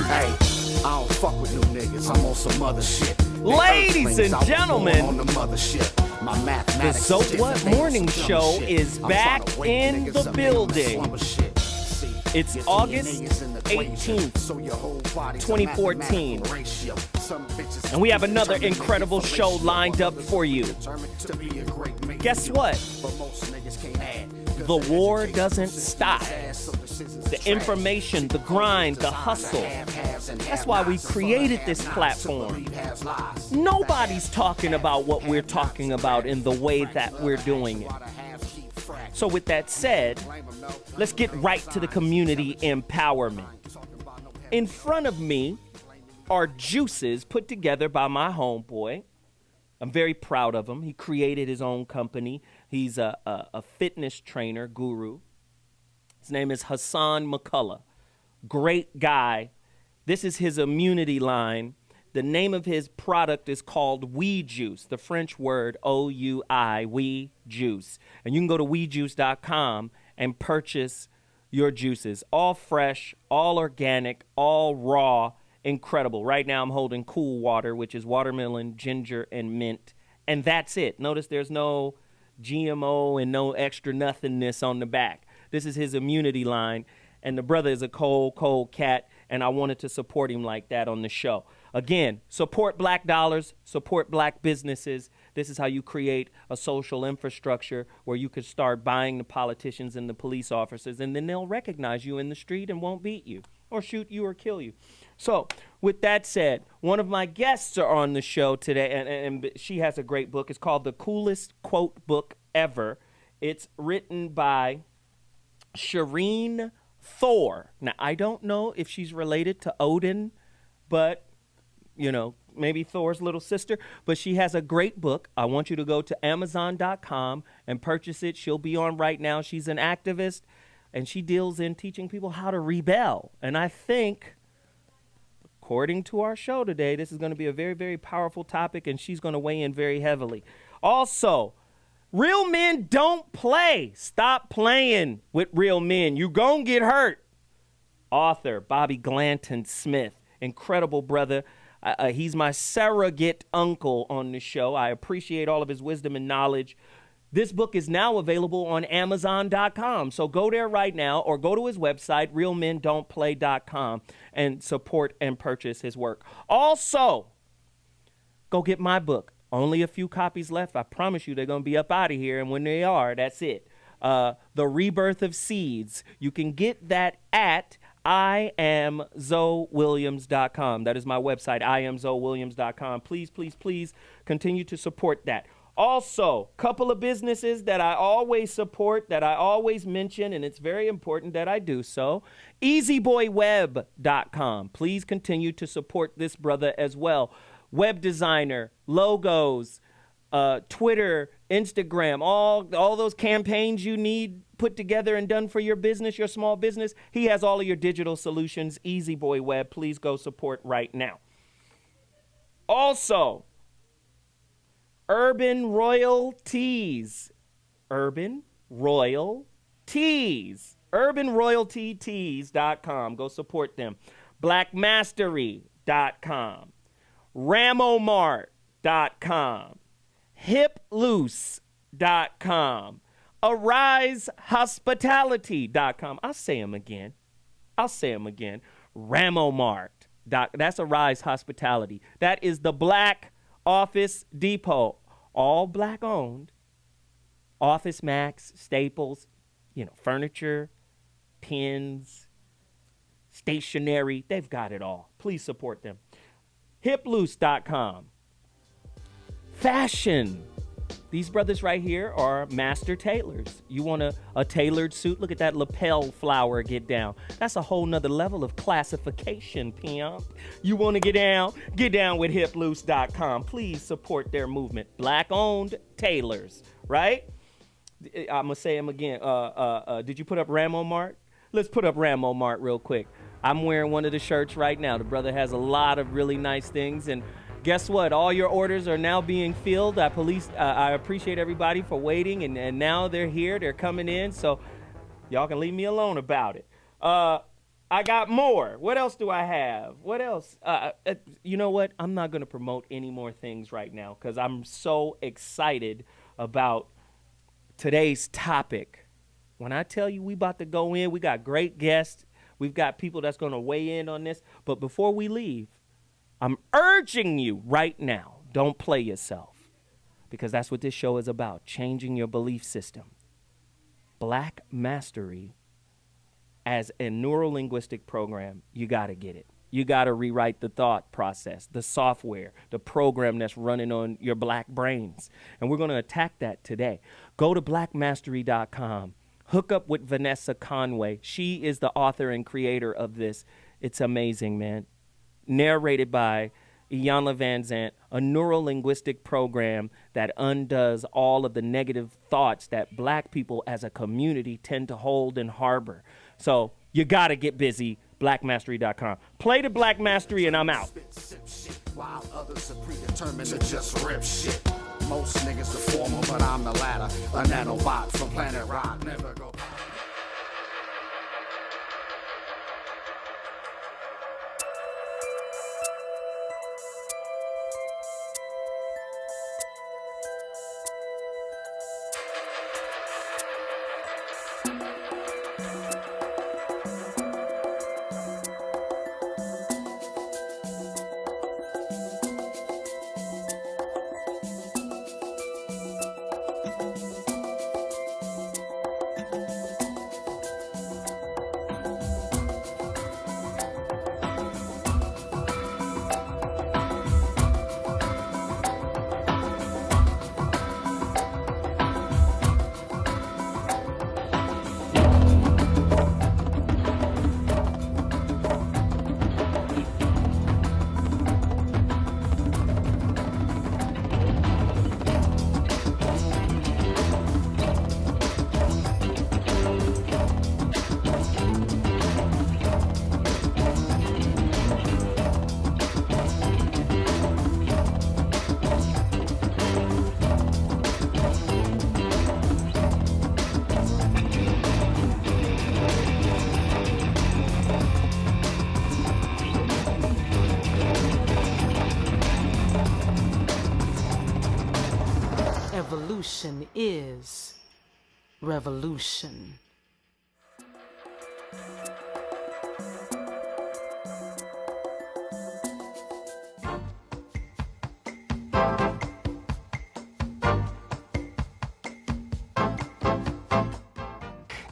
Hey, I don't fuck with new niggas. I'm on some other shit. Ladies and gentlemen, the So What Morning Show is back in the building. It's August 18th, 2014. And we have another incredible show lined up for you. Guess what? The war doesn't stop. The information, the grind, the hustle. That's why we created this platform. Nobody's talking about what we're talking about in the way that we're doing it. So with that said, let's get right to the community empowerment. In front of me are juices put together by my homeboy. I'm very proud of him. He created his own company. He's a fitness trainer guru. His name is Hassan McCullough. Great guy. This is his immunity line. The name of his product is called We Juice, the French word O-U-I, We Juice. And you can go to wejuice.com and purchase your juices. All fresh, all organic, all raw, incredible. Right now I'm holding Cool Water, which is watermelon, ginger, and mint. And that's it. Notice there's no GMO and no extra nothingness on the back. This is his immunity line. And the brother is a cold cat, and I wanted to support him like that on the show. Again, support black dollars, support black businesses. This is how you create a social infrastructure where you could start buying the politicians and the police officers, and then they'll recognize you in the street and won't beat you or shoot you or kill you. So with that said, one of my guests are on the show today, and she has a great book. It's called The Coolest Quote Book Ever. It's written by Shareen Thor. Now, I don't know if she's related to Odin, but, you know, maybe Thor's little sister. But she has a great book. I want you to go to Amazon.com and purchase it. She'll be on right now. She's an activist, and she deals in teaching people how to rebel. And I think, according to our show today, this is going to be a very, very powerful topic, and she's going to weigh in very heavily. Also, real men don't play. Stop playing with real men. You gon' get hurt. Author Bobby Glanton Smith. Incredible brother. He's my surrogate uncle on the show. I appreciate all of his wisdom and knowledge. This book is now available on Amazon.com. So go there right now or go to his website, realmendon'tplay.com, and support and purchase his work. Also, go get my book. Only a few copies left. I promise you they're going to be up out of here. And when they are, that's it. The Rebirth of Seeds. You can get that at IamZoeWilliams.com. That is my website, IamZoeWilliams.com. Please, please, please continue to support that. Also, couple of businesses that I always support, that I always mention, and it's very important that I do so. EasyBoyWeb.com. Please continue to support this brother as well. Web designer, logos, Twitter, Instagram, all those campaigns you need put together and done for your business, your small business. He has all of your digital solutions. Easy Boy Web. Please go support right now. Also, Urban Royal Tees. Urban Royal Tees. UrbanRoyaltyTees.com. Go support them. Blackmastery.com. Ramomart.com, HipLoose.com, AriseHospitality.com. I'll say them again. Ramomart. That's Arise Hospitality. That is the Black Office Depot. All black owned. Office Max, Staples, furniture, pins, stationery. They've got it all. Please support them. HipLoose.com. Fashion. These brothers right here are master tailors. You want a tailored suit? Look at that lapel flower get down. That's a whole nother level of classification, pimp. You want to get down? Get down with HipLoose.com. Please support their movement. Black-owned tailors, right? I'm going to say them again. Did you put up Ramomart? Let's put up Ramomart real quick. I'm wearing one of the shirts right now. The brother has a lot of really nice things. And guess what? All your orders are now being filled. I appreciate everybody for waiting. And now they're here. They're coming in. So y'all can leave me alone about it. I got more. What else do I have? What else? You know what? I'm not going to promote any more things right now because I'm so excited about today's topic. When I tell you we about to go in, we got great guests. We've got people that's going to weigh in on this. But before we leave, I'm urging you right now, don't play yourself because that's what this show is about, changing your belief system. Black Mastery as a neurolinguistic program, you got to get it. You got to rewrite the thought process, the software, the program that's running on your black brains. And we're going to attack that today. Go to blackmastery.com. Hook up with Vanessa Conway. She is the author and creator of this. It's amazing, man. Narrated by Iyanla Vanzant, a neurolinguistic program that undoes all of the negative thoughts that black people as a community tend to hold and harbor. So you got to get busy, blackmastery.com. Play the Black Mastery and I'm out. While others are predetermined to just rip shit. Most niggas the former, but I'm the latter. A nanobot from planet Rock, never go. Evolution is revolution.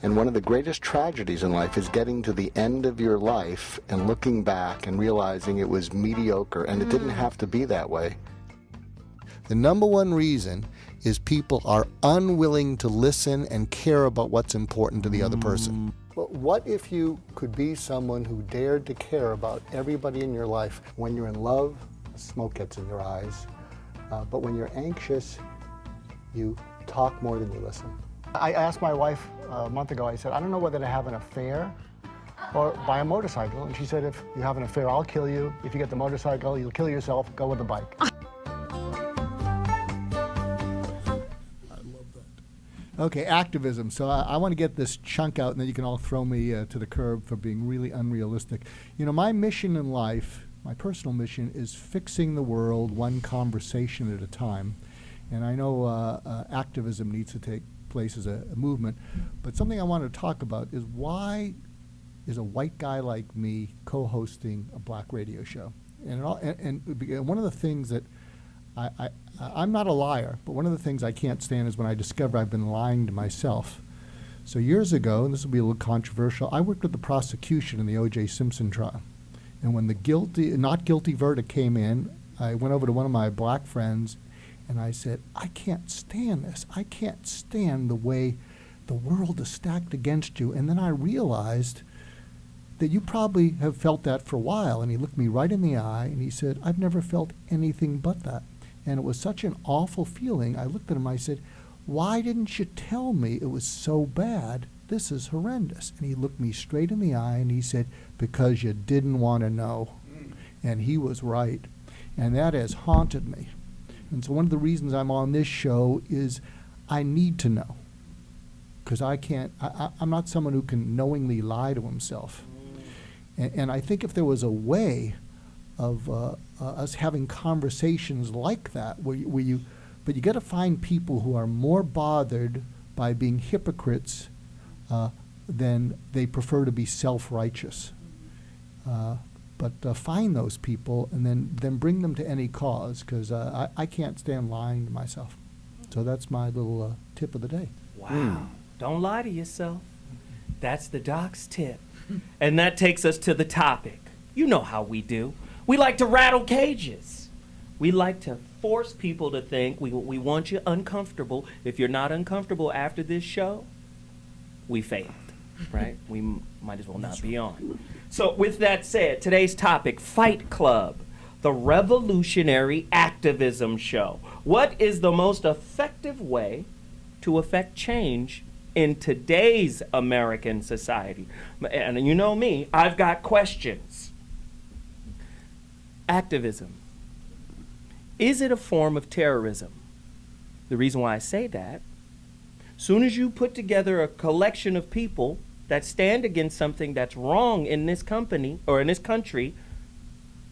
And one of the greatest tragedies in life is getting to the end of your life and looking back and realizing it was mediocre and it didn't have to be that way. The number one reason is people are unwilling to listen and care about what's important to the other person. Well, what if you could be someone who dared to care about everybody in your life? When you're in love, smoke gets in your eyes. But when you're anxious, you talk more than you listen. I asked my wife a month ago, I said, I don't know whether to have an affair or buy a motorcycle. And she said, if you have an affair, I'll kill you. If you get the motorcycle, you'll kill yourself. Go with the bike. Okay, activism. So I want to get this chunk out, and then you can all throw me to the curb for being really unrealistic. You know, my mission in life, my personal mission, is fixing the world one conversation at a time. And I know activism needs to take place as a movement, but something I want to talk about is why is a white guy like me co-hosting a black radio show? And one of the things that I'm not a liar, but one of the things I can't stand is when I discover I've been lying to myself. So years ago, and this will be a little controversial, I worked with the prosecution in the O.J. Simpson trial. And when the not guilty verdict came in, I went over to one of my black friends and I said, I can't stand this. I can't stand the way the world is stacked against you. And then I realized that you probably have felt that for a while. And he looked me right in the eye and he said, I've never felt anything but that. And it was such an awful feeling. I looked at him, I said, why didn't you tell me it was so bad? This is horrendous. And he looked me straight in the eye and he said, because you didn't want to know. And he was right. And that has haunted me. And so one of the reasons I'm on this show is I need to know. because I'm not someone who can knowingly lie to himself. And I think if there was a way of us having conversations like that, but you got to find people who are more bothered by being hypocrites than they prefer to be self-righteous. But find those people and then bring them to any cause, because I can't stand lying to myself. So that's my little tip of the day. Wow. Don't lie to yourself. That's the doc's tip. And that takes us to the topic. You know how we do. We like to rattle cages. We like to force people to think we want you uncomfortable. If you're not uncomfortable after this show, we failed, right? We might as well not be on. So with that said, today's topic, Fight Club, the revolutionary activism show. What is the most effective way to affect change in today's American society? And you know me, I've got questions. Activism. Is it a form of terrorism? The reason why I say that, soon as you put together a collection of people that stand against something that's wrong in this company or in this country,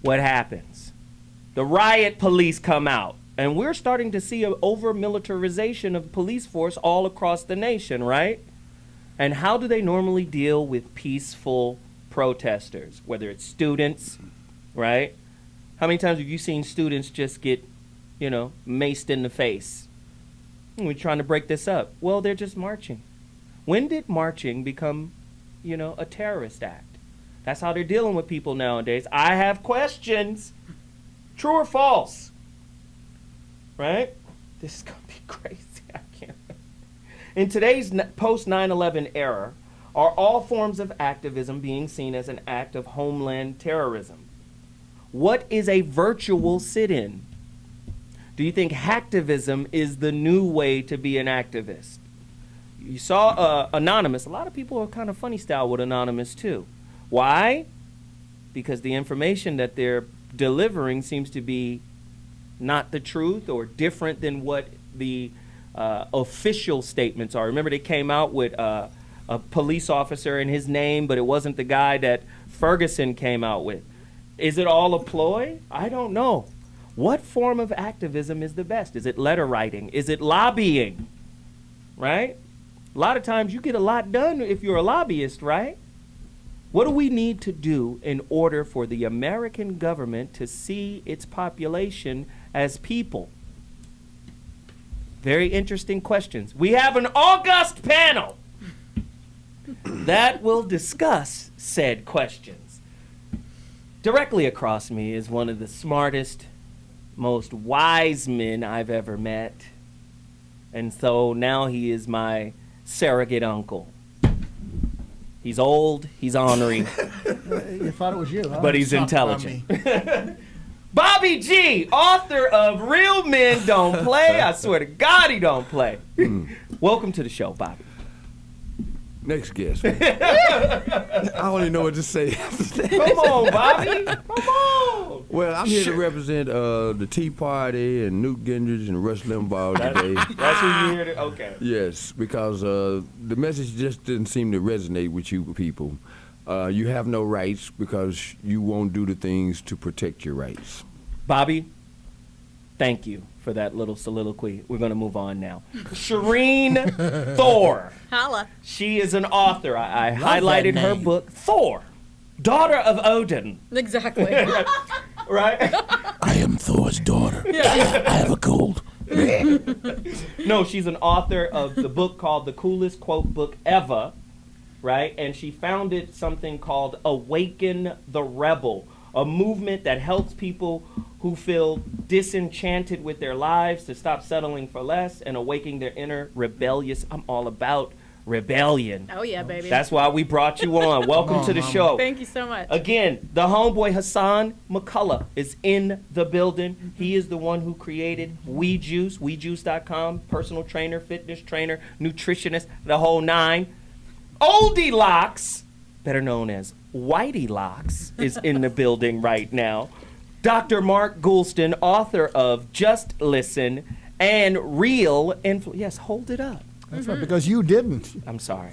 what happens? The riot police come out, and we're starting to see an over-militarization of police force all across the nation, right? And how do they normally deal with peaceful protesters, whether it's students, right? How many times have you seen students just get, maced in the face? We're trying to break this up. Well, they're just marching. When did marching become, a terrorist act? That's how they're dealing with people nowadays. I have questions. True or false? Right? This is going to be crazy. I can't. In today's post-9/11 era, are all forms of activism being seen as an act of homeland terrorism? What is a virtual sit-in? Do you think hacktivism is the new way to be an activist? You saw Anonymous. A lot of people are kind of funny style with Anonymous too. Why? Because the information that they're delivering seems to be not the truth or different than what the official statements are. Remember, they came out with a police officer in his name, but it wasn't the guy that Ferguson came out with. Is it all a ploy? I don't know. What form of activism is the best? Is it letter writing? Is it lobbying? Right? A lot of times you get a lot done if you're a lobbyist, right? What do we need to do in order for the American government to see its population as people? Very interesting questions. We have an august panel that will discuss said questions. Directly across me is one of the smartest, most wise men I've ever met. And so now he is my surrogate uncle. He's old, he's ornery. You thought it was you, huh? But he's intelligent. Bobby G, author of Real Men Don't Play. I swear to God he don't play. Welcome to the show, Bobby. Next guest. I don't even know what to say. Come on, Bobby. Come on. Well, I'm here to represent the Tea Party and Newt Gingrich and Rush Limbaugh today. That's who you here to? Okay. Yes, because the message just didn't seem to resonate with you people. You have no rights because you won't do the things to protect your rights. Bobby, thank you for that little soliloquy. We're going to move on now. Shareen Thor. Holla. She is an author. I highlighted her book, Thor, daughter of Odin. Exactly. Right? I am Thor's daughter. Yeah. I have a cold. No, she's an author of the book called The Coolest Quote Book Ever, right? And she founded something called Awaken the Rebel, a movement that helps people who feel disenchanted with their lives to stop settling for less and awakening their inner rebellious. I'm all about rebellion. Oh, yeah, baby. That's why we brought you on. Welcome to the show. Thank you so much. Again, the homeboy Hassan McCullough is in the building. He is the one who created WeJuice, WeJuice.com, personal trainer, fitness trainer, nutritionist, the whole nine. Oldie Locks, better known as Whitey Locks, is in the building right now. Dr. Mark Goulston, author of Just Listen and Real Influence. Yes, hold it up. That's right, because you didn't. I'm sorry.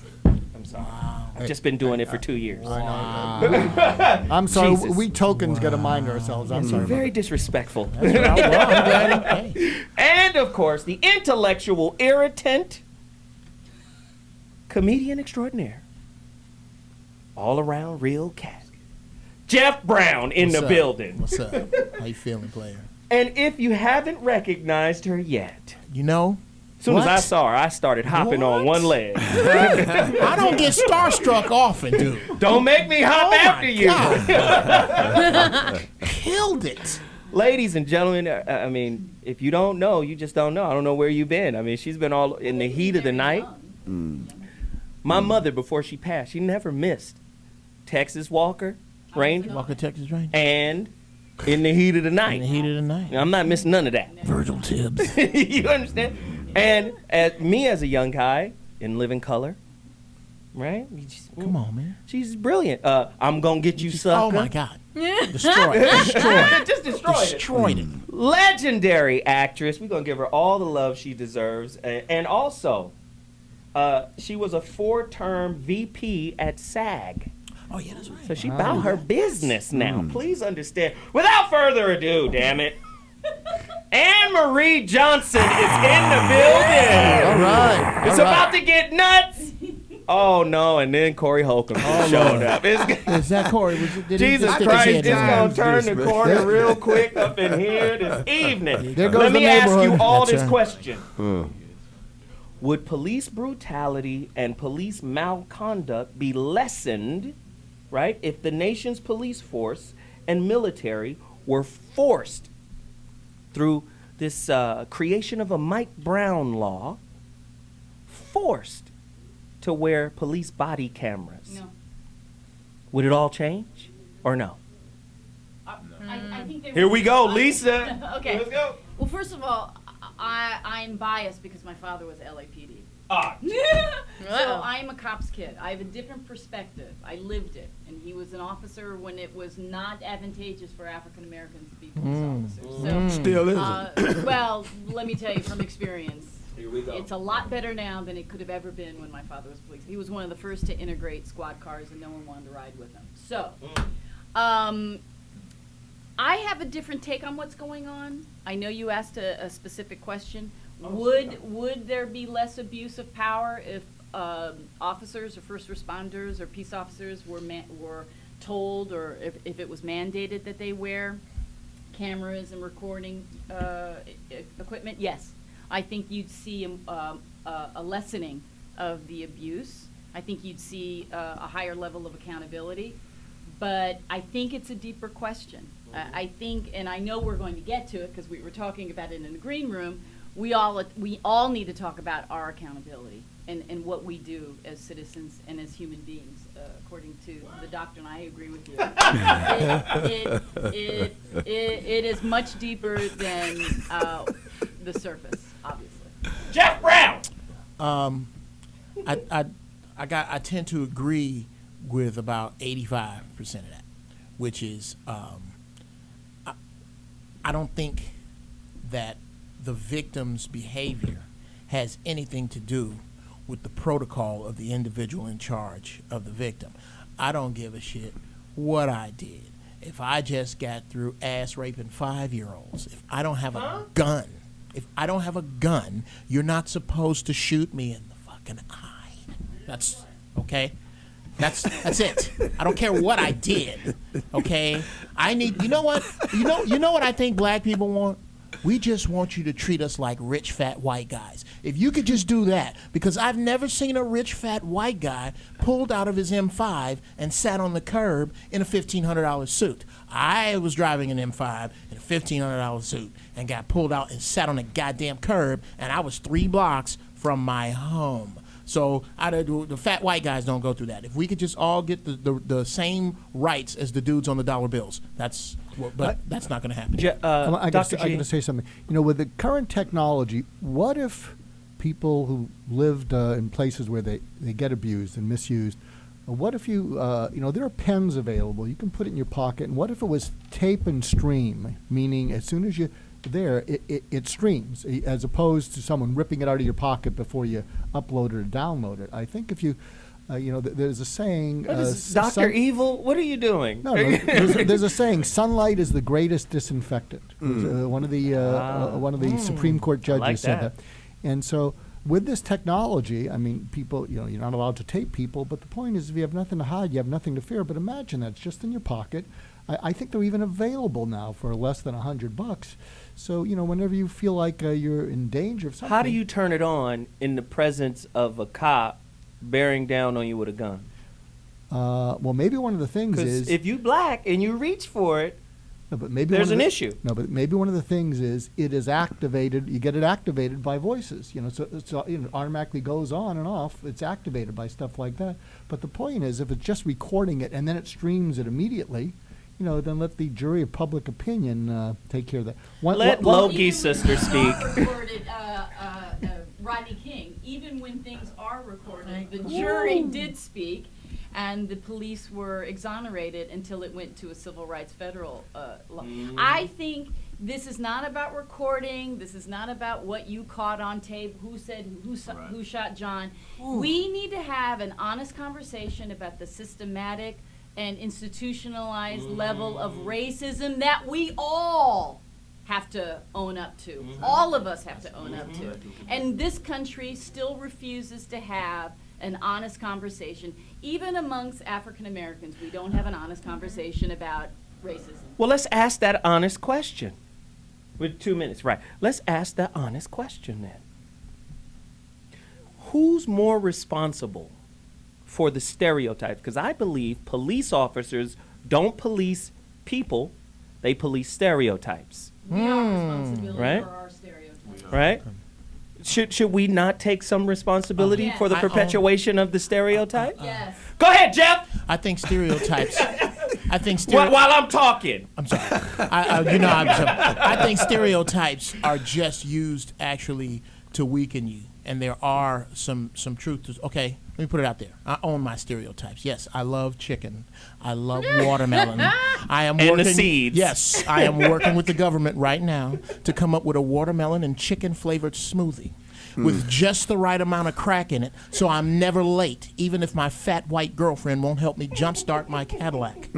I've just been doing it for 2 years. I'm sorry. Jesus. We tokens got to mind ourselves. I'm sorry. Very disrespectful. Well, I'm glad And of course, the intellectual irritant, comedian extraordinaire, all around real cat, Geoff Brown in the building. What's up? How you feeling, player? And if you haven't recognized her yet, You know, as soon as I What? saw her, I started hopping on one leg. I don't get starstruck often, dude. Don't make me hop after you. Killed it. Ladies and gentlemen, I mean, if you don't know, you just don't know. I don't know where you've been. I mean, she's been all in the heat of the night. My mother, before she passed, she never missed Texas Walker, Ranger, Walker, Texas Ranger. and In the Heat of the In Night. the heat of the night. I'm not missing none of that. Virgil Tibbs. You understand? And as a young guy in Living Color, right? Come on, man. She's brilliant. I'm gonna get you, sucker. Oh my God. Destroyed it. Just destroyed it. Destroyed it. Legendary actress. We're gonna give her all the love she deserves. And also, she was a 4-term VP at SAG. Oh yeah, that's right. So she about her business now. Please understand. Without further ado, damn it, Anne Marie Johnson is in the building. All right. It's about to get nuts. Oh no! And then Corey Holcomb showed up. Is that Corey? Did he Jesus just stick his Christ, head it's down? gonna turn the corner real quick up in here this evening. There goes Let the me ask you neighborhood. all That's this right. question. Would police brutality and police malconduct be lessened, right, if the nation's police force and military were forced through this creation of a Mike Brown law, forced to wear police body cameras? No. Would it all change or no? I think they Here would- we go, Lisa. Okay. Let's go. Well, first of all, I'm biased because my father was LAPD. Ah, So I'm a cop's kid. I have a different perspective. I lived it. And he was an officer when it was not advantageous for African Americans to be police officers. So, Still isn't. well, let me tell you from experience, here we go. it's a lot better now than it could have ever been when my father was police. He was one of the first to integrate squad cars and no one wanted to ride with him. So, I have a different take on what's going on. I know you asked a specific question. Would there be less abuse of power if officers or first responders or peace officers were told, or if it was mandated that they wear cameras and recording equipment? Yes, I think you'd see a lessening of the abuse. I think you'd see a higher level of accountability. But I think it's a deeper question. I think, and I know we're going to get to it because we were talking about it in the green room. We all need to talk about our accountability and what we do as citizens and as human beings, according to the doctrine. I agree with you. It is much deeper than the surface, obviously. Geoff Brown. I tend to agree with about 85% of that, which is I don't think that the victim's behavior has anything to do with the protocol of the individual in charge of the victim. I don't give a shit what I did. If I just got through ass raping 5-year-olds, if I don't have a gun, you're not supposed to shoot me in the fucking eye. That's okay. That's it. I don't care what I did. Okay? You know what I think black people want? We just want you to treat us like rich, fat, white guys. If you could just do that, because I've never seen a rich, fat, white guy pulled out of his M5 and sat on the curb in a $1,500 suit. I was driving an M5 in a $1,500 suit and got pulled out and sat on a goddamn curb, and I was 3 blocks from my home. So the fat white guys don't go through that. If we could just all get the same rights as the dudes on the dollar bills, that's not going to happen. I got to say something. You know, with the current technology, what if people who lived in places where they get abused and misused, what if you there are pens available. You can put it in your pocket. And what if it was tape and stream, meaning as soon as you there, it streams, as opposed to someone ripping it out of your pocket before you upload it or download it. I think if you, there's a saying. What is this, Dr. Evil? What are you doing? No, there's a saying: sunlight is the greatest disinfectant. One of the Supreme Court judges said that. And so, with this technology, I mean, people, you're not allowed to tape people, but the point is, if you have nothing to hide, you have nothing to fear. But imagine that's just in your pocket. I think they're even available now for less than $100. So, whenever you feel like you're in danger of something. How do you turn it on in the presence of a cop bearing down on you with a gun? Well, maybe one of the things is, if you black and you reach for it, no, but maybe there's an issue. No, but maybe one of the things is it is activated. You get it activated by voices. So it automatically goes on and off. It's activated by stuff like that. But the point is, if it's just recording it and then it streams it immediately, then let the jury of public opinion take care of that. Let Loki's sister speak. Recorded Rodney King. Even when things are recorded, the jury did speak, and the police were exonerated until it went to a civil rights federal law. I think this is not about recording. This is not about what you caught on tape, who shot John. We need to have an honest conversation about the systematic and institutionalized level of racism that we all have to own up to. All of us have to own up to. And this country still refuses to have an honest conversation. Even amongst African Americans, we don't have an honest conversation about racism. Well, let's ask that honest question. With 2 minutes, right. Let's ask that honest question then. Who's more responsible for the stereotypes? Because I believe police officers don't police people, they police stereotypes. We are responsible Right? for our stereotypes. Right? Should we not take some responsibility Yes. for the perpetuation of the stereotype? Yes. Go ahead, Geoff. I think stereotypes. While I'm talking. I'm sorry. I think stereotypes are just used actually to weaken you, and there are some truth to. Okay, let me put it out there. I own my stereotypes. Yes, I love chicken. I love watermelon. I am And working, the seeds. Yes, I am working with the government right now to come up with a watermelon and chicken flavored smoothie with just the right amount of crack in it, so I'm never late, even if my fat white girlfriend won't help me jumpstart my Cadillac.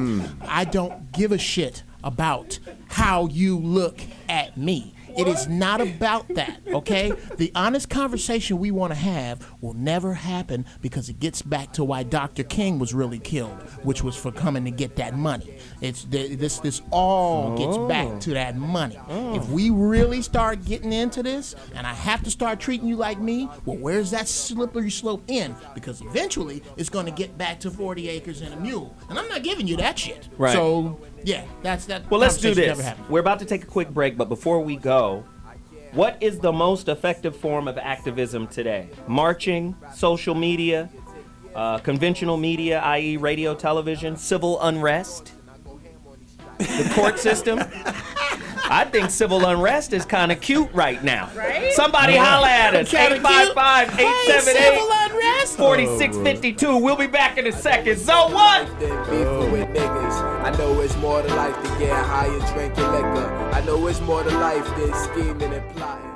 I don't give a shit about how you look at me. It is not about that, okay? The honest conversation we want to have will never happen because it gets back to why Dr. King was really killed, which was for coming to get that money. This all gets back to that money. If we really start getting into this, and I have to start treating you like me, well, where's that slippery slope in? Because eventually it's going to get back to 40 acres and a mule, and I'm not giving you that shit. Right. So, yeah, that's that. Well, let's do conversation this. never happened. We're about to take a quick break, but before we go, what is the most effective form of activism today? Marching, social media, conventional media, i.e. radio, television, civil unrest, the court system? I think civil unrest is kind of cute right now. Right? Somebody holla at us. Kinda cute. 855-878-4652. We'll be back in a second. So what? I know it's more to life than getting high and drinking liquor. I know it's more to life than scheming and plotting.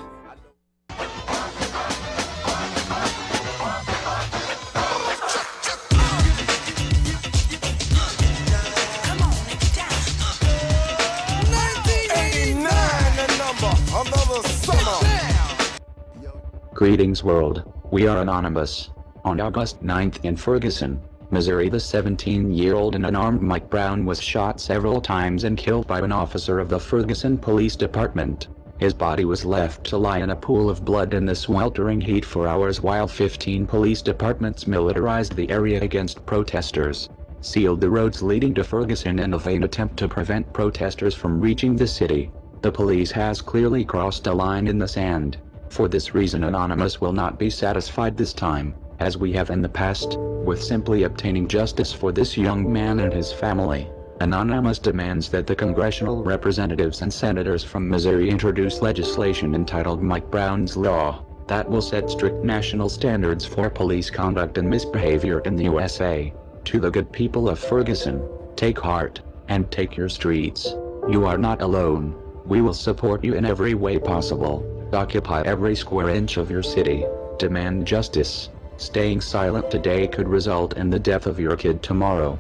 Greetings world, we are Anonymous. On August 9th in Ferguson, Missouri, the 17-year-old and unarmed Mike Brown was shot several times and killed by an officer of the Ferguson Police Department. His body was left to lie in a pool of blood in the sweltering heat for hours while 15 police departments militarized the area against protesters, sealed the roads leading to Ferguson in a vain attempt to prevent protesters from reaching the city. The police has clearly crossed a line in the sand. For this reason, Anonymous will not be satisfied this time, as we have in the past, with simply obtaining justice for this young man and his family. Anonymous demands that the congressional representatives and senators from Missouri introduce legislation entitled Mike Brown's Law, that will set strict national standards for police conduct and misbehavior in the USA. To the good people of Ferguson, take heart, and take your streets. You are not alone. We will support you in every way possible. Occupy every square inch of your city. Demand justice. Staying silent today could result in the death of your kid tomorrow.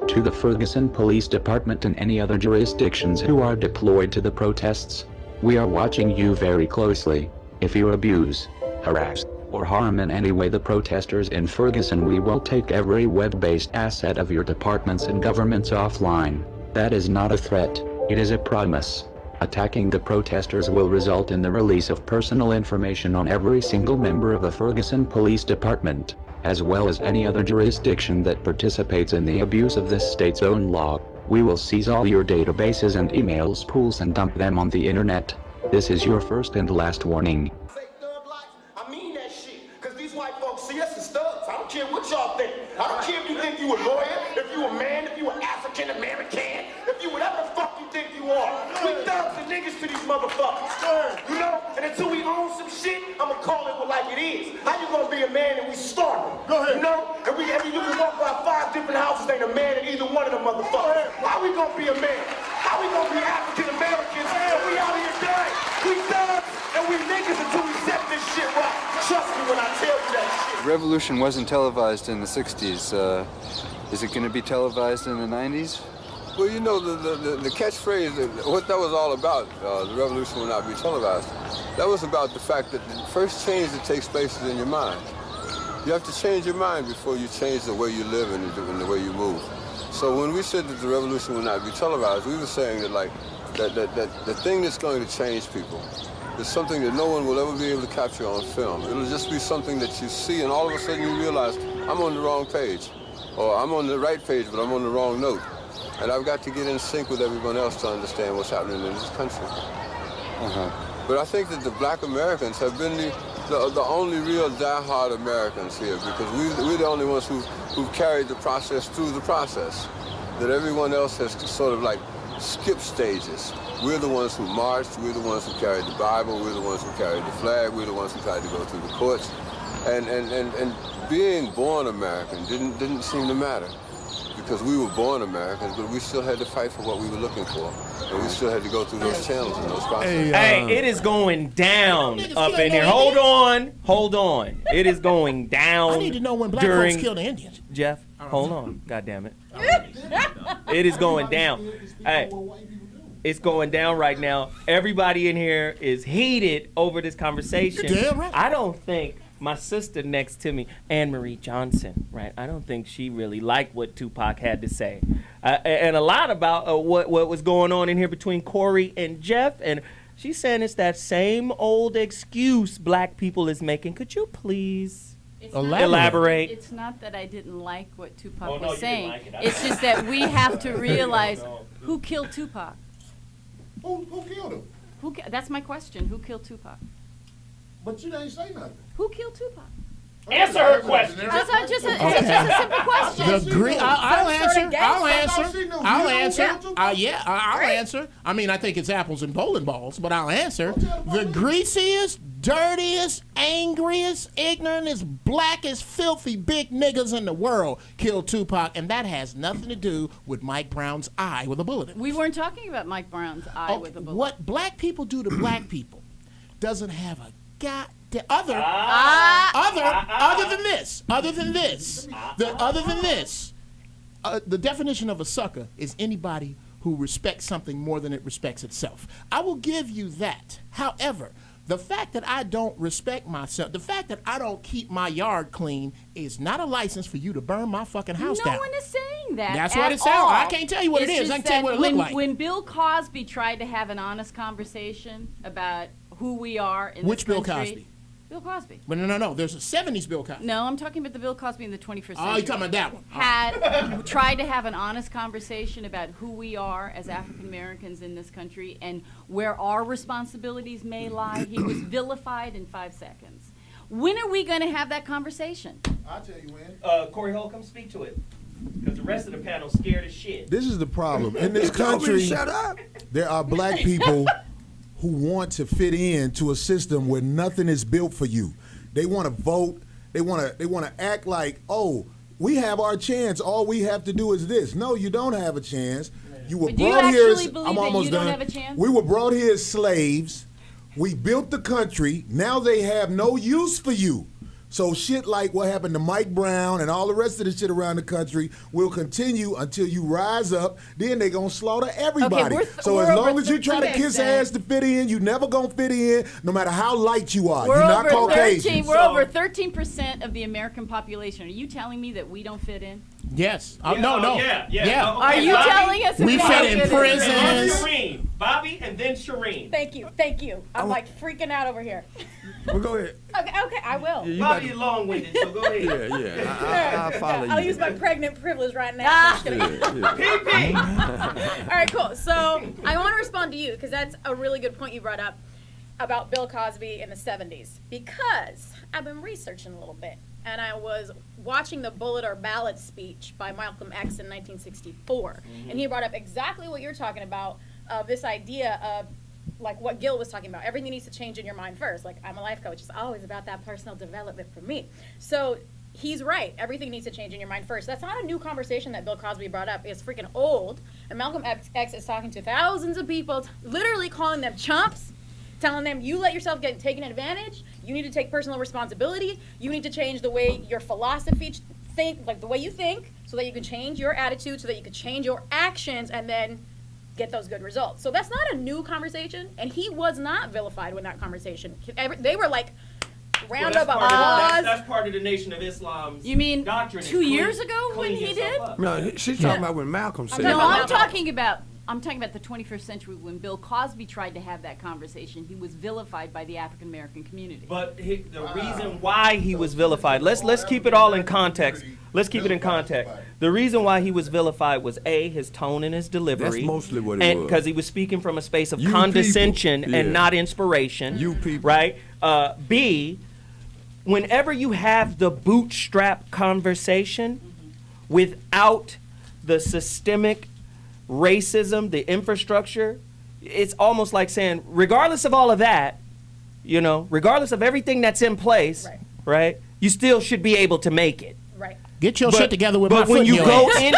To the Ferguson Police Department and any other jurisdictions who are deployed to the protests, we are watching you very closely. If you abuse, harass, or harm in any way the protesters in Ferguson, we will take every web-based asset of your departments and governments offline. That is not a threat, it is a promise. Attacking the protesters will result in the release of personal information on every single member of the Ferguson Police Department, as well as any other jurisdiction that participates in the abuse of this state's own law. We will seize all your databases and emails pools and dump them on the internet. This is your first and last warning. I mean that shit, because these white folks see us as thugs. I don't care what y'all think. I don't care if you think you a lawyer, if you a man, if you an African American, if you whatever the fuck you think you are. We thugs and niggas to these motherfuckers. You know? And until we own some shit, I'ma call it like it is. How you gonna be a man and we starving? Go ahead. You know? And you can walk by 5 different houses, ain't a man in either one of them motherfuckers. How we gonna be a man? How we gonna be African Americans and we out here dying? We thugs and we niggas until we set this shit right. Trust me when I tell you that shit. Revolution wasn't televised in the 60s. Is it going to be televised in the 90s? Well, you know, the catchphrase, what that was all about, the revolution will not be televised, that was about the fact that the first change that takes place is in your mind. You have to change your mind before you change the way you live and the way you move. So when we said that the revolution will not be televised, we were saying that, like, that the thing that's going to change people is something that no one will ever be able to capture on film. It'll just be something that you see, and all of a sudden you realize, I'm on the wrong page. Or I'm on the right page, but I'm on the wrong note. And I've got to get in sync with everyone else to understand what's happening in this country. But I think that the black Americans have been the only real die-hard Americans here, because we're the only ones who've carried the process through the process. That everyone else has sort of like skipped stages. We're the ones who marched, we're the ones who carried the Bible, we're the ones who carried the flag, we're the ones who tried to go through the courts. And being born American didn't seem to matter, because we were born Americans, but we still had to fight for what we were looking for, and we still had to go through those channels and those processes. Hey, it is going down up in here. Hold on. It is going down. I need to know when black folks kill the Indians. Geoff, hold on. God damn it. It is going down. Hey, it's going down right now. Everybody in here is heated over this conversation. Damn right. I don't think my sister next to me, Anne Marie Johnson, right? I don't think she really liked what Tupac had to say. And a lot about what was going on in here between Corey and Geoff. And she's saying it's that same old excuse black people is making. Could you please elaborate? It's not that I didn't like what Tupac was saying. It's just that we have to realize who killed Tupac. Who killed him? That's my question. Who killed Tupac? But you didn't say nothing. Who killed Tupac? Answer her question. It's just a simple question. I'll answer. I mean, I think it's apples and bowling balls, but I'll answer. The greasiest, dirtiest, angriest, ignorantest, blackest, filthy, big niggas in the world killed Tupac, and that has nothing to do with Mike Brown's eye with a bullet in it. We weren't talking about Mike Brown's eye with a bullet. What black people do to black people doesn't have a goddamn other than this. The definition of a sucker is anybody who respects something more than it respects itself. I will give you that. However, the fact that I don't respect myself, the fact that I don't keep my yard clean is not a license for you to burn my fucking house down. No one is saying that. That's what it sounds like. I can't tell you what it is. I can tell you what it looks like. When Bill Cosby tried to have an honest conversation about who we are in Which this Bill country. Cosby? Bill Cosby. But no. There's a 70s Bill Cosby. No, I'm talking about the Bill Cosby in the 21st century. Oh, you're talking about that one. Had tried to have an honest conversation about who we are as African Americans in this country and where our responsibilities may lie. He was vilified in 5 seconds. When are we going to have that conversation? I'll tell you when. Corey Holcomb, speak to it. Because the rest of the panel's scared as shit. This is the problem. In this country, there are black people who want to fit in to a system where nothing is built for you. They want to vote. They want to act like, oh, we have our chance. All we have to do is this. No, you don't have a chance. You were But do you brought here actually as, believe I'm that almost you don't done. have a chance? We were brought here as slaves. We built the country. Now they have no use for you. So shit like what happened to Mike Brown and all the rest of the shit around the country will continue until you rise up. Then they gonna slaughter everybody. So as long as you try to kiss ass to fit in, you never gonna fit in, no matter how light you are. You're not Caucasian. We're over 13% of the American population. Are you telling me that we don't fit in? Yes. Yeah, No. Yeah. Are you telling us we fit in prisons? Shareen, Bobby, and then Shareen. Thank you. I'm like freaking out over here. Well, go ahead. Okay, I will. Bobby is long-winded, so go ahead. Yeah. I'll follow you. I'll use my pregnant privilege right now. PP. All right, cool. So I want to respond to you because that's a really good point you brought up about Bill Cosby in the 70s. Because I've been researching a little bit, and I was watching the Bullet or Ballot speech by Malcolm X in 1964, and he brought up exactly what you're talking about, this idea of like what Gil was talking about. Everything needs to change in your mind first. Like, I'm a life coach. It's always about that personal development for me. So he's right. Everything needs to change in your mind first. That's not a new conversation that Bill Cosby brought up. It's freaking old. And Malcolm X is talking to thousands of people, literally calling them chumps, telling them, you let yourself get taken advantage. You need to take personal responsibility. You need to change the way your philosophy think, like the way you think, so that you can change your attitude, so that you can change your actions, and then get those good results. So that's not a new conversation, and he was not vilified with that conversation. They were like, round up applause. That's part of the Nation of Islam's You mean doctrine. 2 years ago when he did? No, she's talking about when Malcolm said No, that. I'm talking about the 21st century when Bill Cosby tried to have that conversation. He was vilified by the African American community. But the reason why he was vilified, let's keep it all in context. Let's keep it in context. The reason why he was vilified was A, his tone and his delivery. That's mostly what it was. Because he was speaking from a space of You condescension people. and Yeah. not inspiration. You people. Right? B, whenever you have the bootstrap conversation without the systemic racism, the infrastructure, it's almost like saying, regardless of all of that, regardless of everything that's in place, right, you still should be able to make it. Right. Get your shit together with my But foot when in you your go ass. in,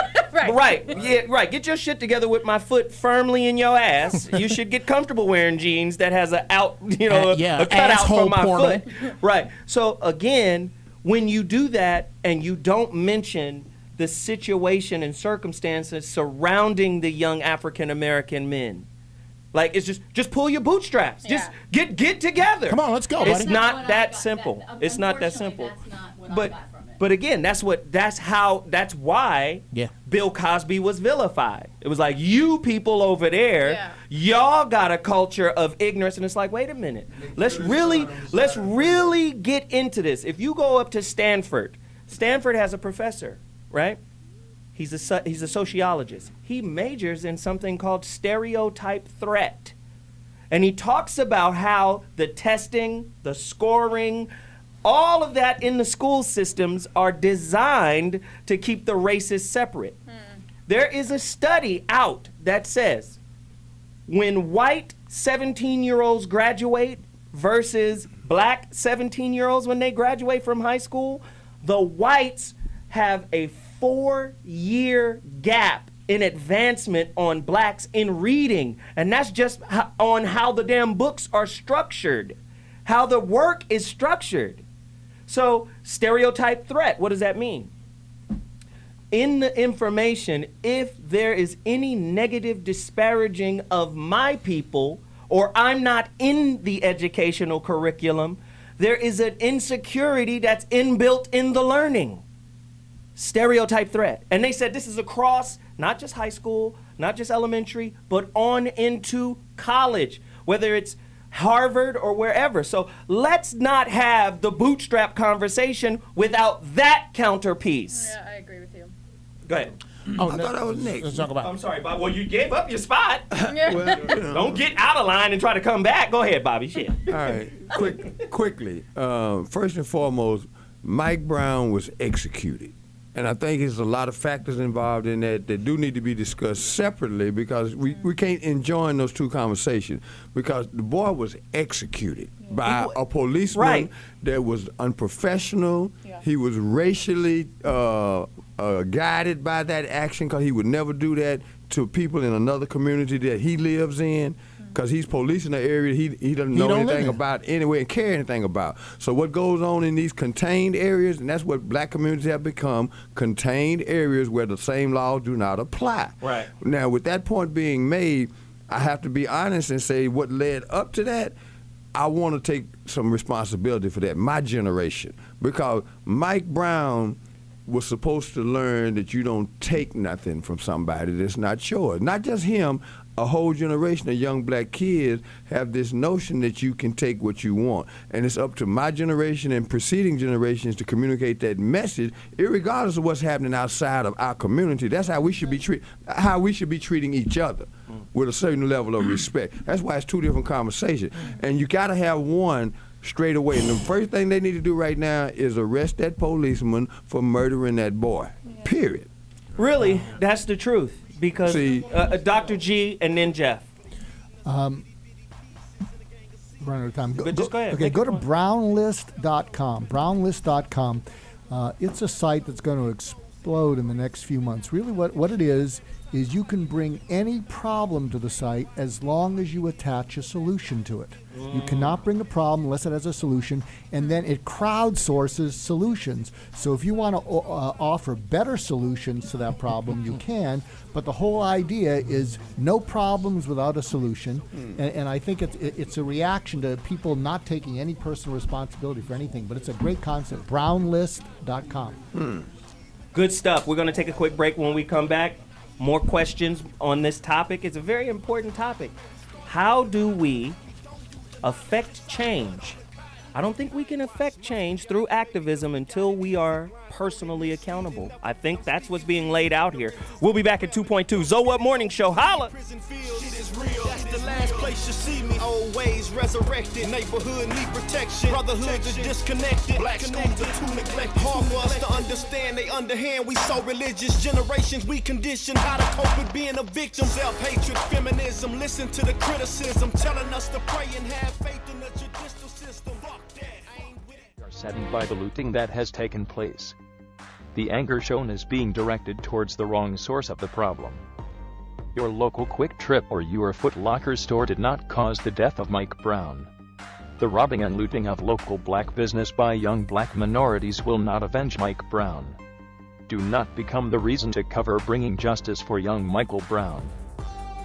Right. Get your shit together with my foot firmly in your ass. You should get comfortable wearing jeans that has a cutout asshole from my portal. foot. Right. So again, when you do that and you don't mention the situation and circumstances surrounding the young African American men. Like, it's just pull your bootstraps. Just get together. Come on, let's go, It's buddy. not that simple. It's not that simple. But again, that's why Bill Cosby was vilified. It was like, you people over there, y'all got a culture of ignorance, and it's like, wait a minute. Let's really get into this. If you go up to Stanford has a professor, right? He's a sociologist. He majors in something called stereotype threat. And he talks about how the testing, the scoring, all of that in the school systems are designed to keep the races separate. There is a study out that says when white 17-year-olds graduate versus black 17-year-olds when they graduate from high school, the whites have a 4-year gap in advancement on blacks in reading. And that's just on how the damn books are structured, how the work is structured. So stereotype threat, what does that mean? In the information, if there is any negative disparaging of my people, or I'm not in the educational curriculum, there is an insecurity that's inbuilt in the learning. Stereotype threat. And they said this is across not just high school, not just elementary, but on into college, whether it's Harvard or wherever. So let's not have the bootstrap conversation without that counterpiece. Yeah, I agree with you. Go ahead. I thought I was next. Let's talk about. I'm sorry, Bob. Well, you gave up your spot. Yeah. Don't get out of line and try to come back. Go ahead, Bobby. Shit. All right, quickly. First and foremost, Mike Brown was executed. And I think there's a lot of factors involved in that do need to be discussed separately because we can't enjoin those two conversations because the boy was executed. Yeah. by a policeman that was unprofessional. Yeah. He was racially guided by that action because he would never do that to people in another community that he lives in. Because he's policing the area he doesn't know anything about anyway and care anything about. So what goes on in these contained areas, and that's what black communities have become, contained areas where the same laws do not apply. Right. Now, with that point being made, I have to be honest and say what led up to that, I want to take some responsibility for that, my generation. Because Mike Brown was supposed to learn that you don't take nothing from somebody that's not yours. Not just him, a whole generation of young black kids have this notion that you can take what you want. And it's up to my generation and preceding generations to communicate that message, irregardless of what's happening outside of our community. That's how we should be treating each other with a certain level of respect. That's why it's two different conversations. And you gotta have one straight away. And the first thing they need to do right now is arrest that policeman for murdering that boy. Period. Really, that's the truth. Because Dr. G and then Geoff. Running out of time. Just go ahead. Okay, go to brownlist.com. Brownlist.com. It's a site that's going to explode in the next few months. Really, what it is you can bring any problem to the site as long as you attach a solution to it. You cannot bring a problem unless it has a solution, and then it crowdsources solutions. So if you want to offer better solutions to that problem, you can, but the whole idea is no problems without a solution, and I think it's a reaction to people not taking any personal responsibility for anything, but it's a great concept. Brownlist.com. Good stuff. We're going to take a quick break. When we come back, more questions on this topic. It's a very important topic. How do we affect change? I don't think we can affect change through activism until we are personally accountable. I think that's what's being laid out here. We'll be back at 2.2. Zo What Morning Show. Holla! That's the last place you see me. Old ways resurrected. Neighborhood need protection. Brotherhood is disconnected. Black schools are too neglected. Hard for us to understand. They underhand. We so religious. Generations we conditioned how to cope with being a victim. Self-hatred, feminism. Listen to the criticism. Telling us to pray and have faith in the judicial system. Fuck that. I ain't with it. Are saddened by the looting that has taken place. The anger shown is being directed towards the wrong source of the problem. Your local Quick Trip or your Foot Locker store did not cause the death of Mike Brown. The robbing and looting of local black business by young black minorities will not avenge Mike Brown. Do not become the reason to cover bringing justice for young Michael Brown.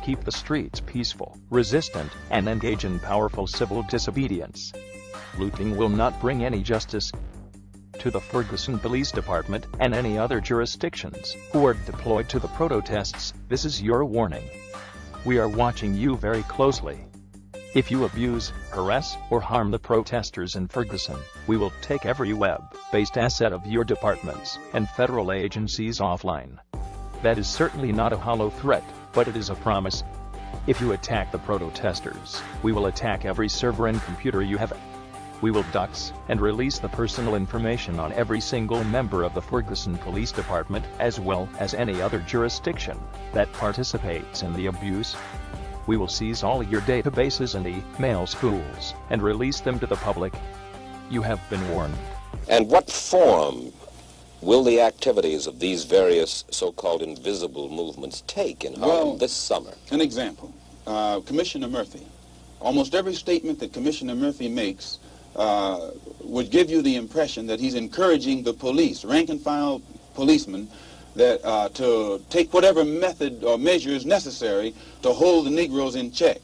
Keep the streets peaceful, resistant, and engage in powerful civil disobedience. Looting will not bring any justice. To the Ferguson Police Department and any other jurisdictions who are deployed to the protests, this is your warning. We are watching you very closely. If you abuse, harass, or harm the protesters in Ferguson, we will take every web-based asset of your departments and federal agencies offline. That is certainly not a hollow threat, but it is a promise. If you attack the protesters, we will attack every server and computer you have. We will dox and release the personal information on every single member of the Ferguson Police Department as well as any other jurisdiction that participates in the abuse. We will seize all your databases and email spools and release them to the public. You have been warned. And what form will the activities of these various so-called invisible movements take in Harlem this summer? An example, Commissioner Murphy. Almost every statement that Commissioner Murphy makes would give you the impression that he's encouraging the police, rank-and-file policemen, that to take whatever method or measures necessary to hold the Negroes in check.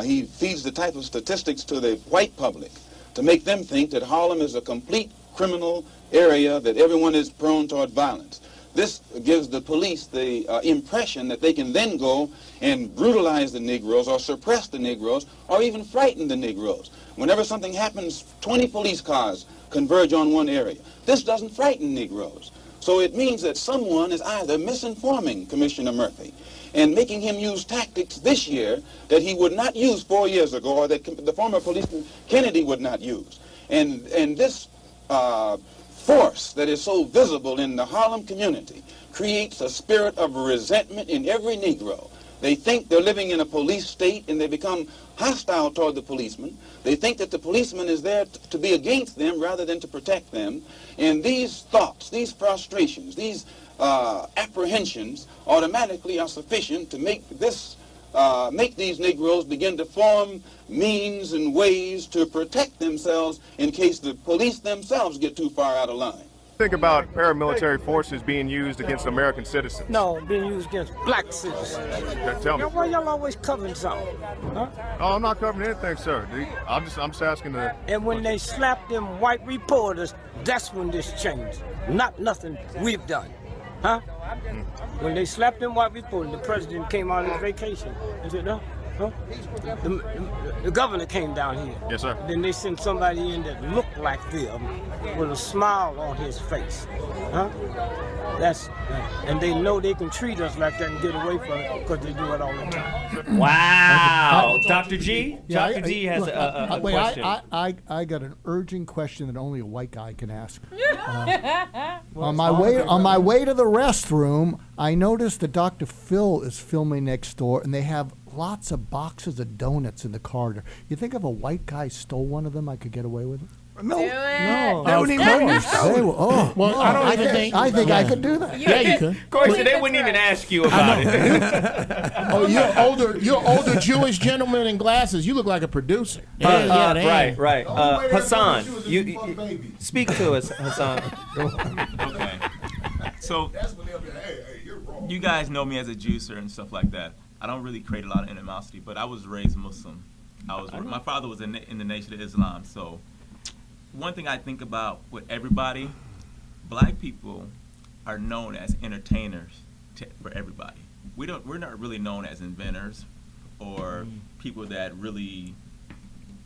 He feeds the type of statistics to the white public to make them think that Harlem is a complete criminal area, that everyone is prone toward violence. This gives the police the impression that they can then go and brutalize the Negroes or suppress the Negroes or even frighten the Negroes. Whenever something happens, 20 police cars converge on one area. This doesn't frighten Negroes. So it means that someone is either misinforming Commissioner Murphy and making him use tactics this year that he would not use 4 years ago or that the former policeman Kennedy would not use. And this force that is so visible in the Harlem community creates a spirit of resentment in every Negro They think they're living in a police state, and they become hostile toward the policeman. They think that the policeman is there to be against them rather than to protect them. And these thoughts, these frustrations, these apprehensions automatically are sufficient to make these Negroes begin to form means and ways to protect themselves in case the police themselves get too far out of line. Think about paramilitary forces being used against American citizens. No, being used against black citizens. Tell me. Why y'all always covering something? Huh? Oh, I'm not covering anything, sir. I'm just asking the. And when they slapped them white reporters, that's when this changed. Not nothing we've done. Huh? When they slapped them white reporters, the president came on his vacation. He said, no. Huh? The governor came down here. Yes, sir. Then they sent somebody in that looked like them with a smile on his face. Huh? And they know they can treat us like that and get away from it because they do it all the time. Wow. Dr. G? Yeah, Dr. G has a question. I got an urgent question that only a white guy can ask. On my way to the restroom, I noticed that Dr. Phil is filming next door, and they have lots of boxes of donuts in the corridor. You think if a white guy stole one of them, I could get away with it? No. They wouldn't even know. Well, I think I could do that. Yeah, you could. Of course, they wouldn't even ask you about it. Oh, you're older Jewish gentleman in glasses. You look like a producer. Right. Hassan, you speak to us, Hassan. Okay. So, you guys know me as a juicer and stuff like that. I don't really create a lot of animosity, but I was raised Muslim. My father was in the Nation of Islam, so one thing I think about with everybody, black people are known as entertainers for everybody. We're not really known as inventors or people that really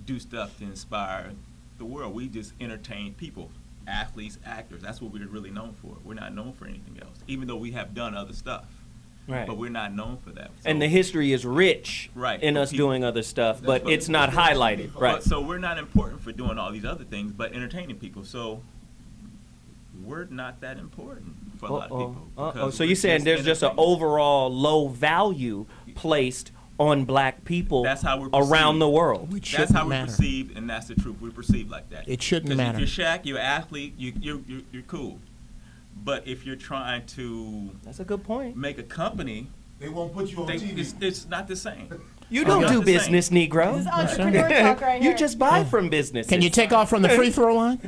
do stuff to inspire the world. We just entertain people, athletes, actors. That's what we're really known for. We're not known for anything else, even though we have done other stuff. Right. But we're not known for that. So, and the history is rich in us doing other stuff, but it's not highlighted. Right. So we're not important for doing all these other things, but entertaining people. So we're not that important for a lot of people. So you're saying there's just an overall low value placed on black people around the world. That's how we're perceived, and that's the truth. We're perceived like that. It shouldn't matter. If you're Shaq, you're an athlete, you're cool. But if you're trying to that's a good point. Make a company, they won't put you on TV. It's not the same. You don't do business, Negro. This is entrepreneur talk right here. You just buy from businesses. Can you take off from the free throw line?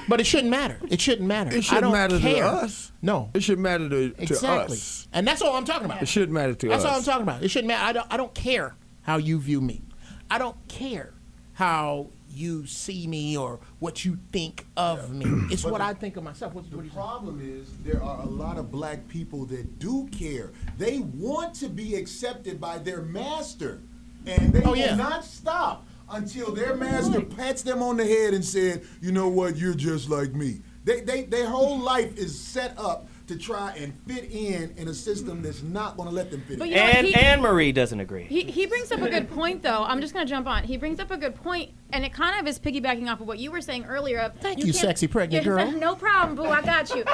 But it shouldn't matter. It shouldn't matter. It shouldn't matter to us. No. It should matter to us. And that's all I'm talking about. It shouldn't matter to us. That's all I'm talking about. It shouldn't matter. I don't care how you view me. I don't care how you see me or what you think of me. It's what I think of myself. The problem is there are a lot of black people that do care. They want to be accepted by their master, and they will not stop until their master pats them on the head and said, "You know what? You're just like me." Their whole life is set up to try and fit in a system that's not going to let them fit in. And Anne-Marie doesn't agree. He brings up a good point, though. I'm just going to jump on. He brings up a good point, and it kind of is piggybacking off of what you were saying earlier. Of Thank you, sexy pregnant girl. No problem, boo. I got you.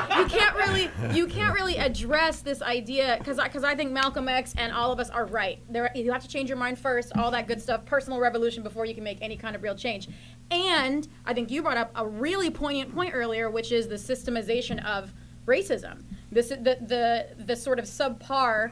You can't really address this idea because I think Malcolm X and all of us are right. You have to change your mind first, all that good stuff, personal revolution before you can make any kind of real change. And I think you brought up a really poignant point earlier, which is the systemization of racism, the sort of subpar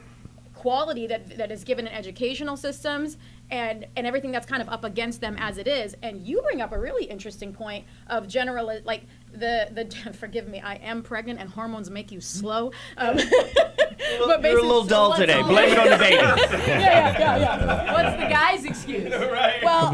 quality that is given in educational systems and everything that's kind of up against them as it is. And you bring up a really interesting point of general, like the forgive me, I am pregnant and hormones make you slow. But you're a little dull today. Blame it on the baby. Yeah. What's the guy's excuse? Right. Well,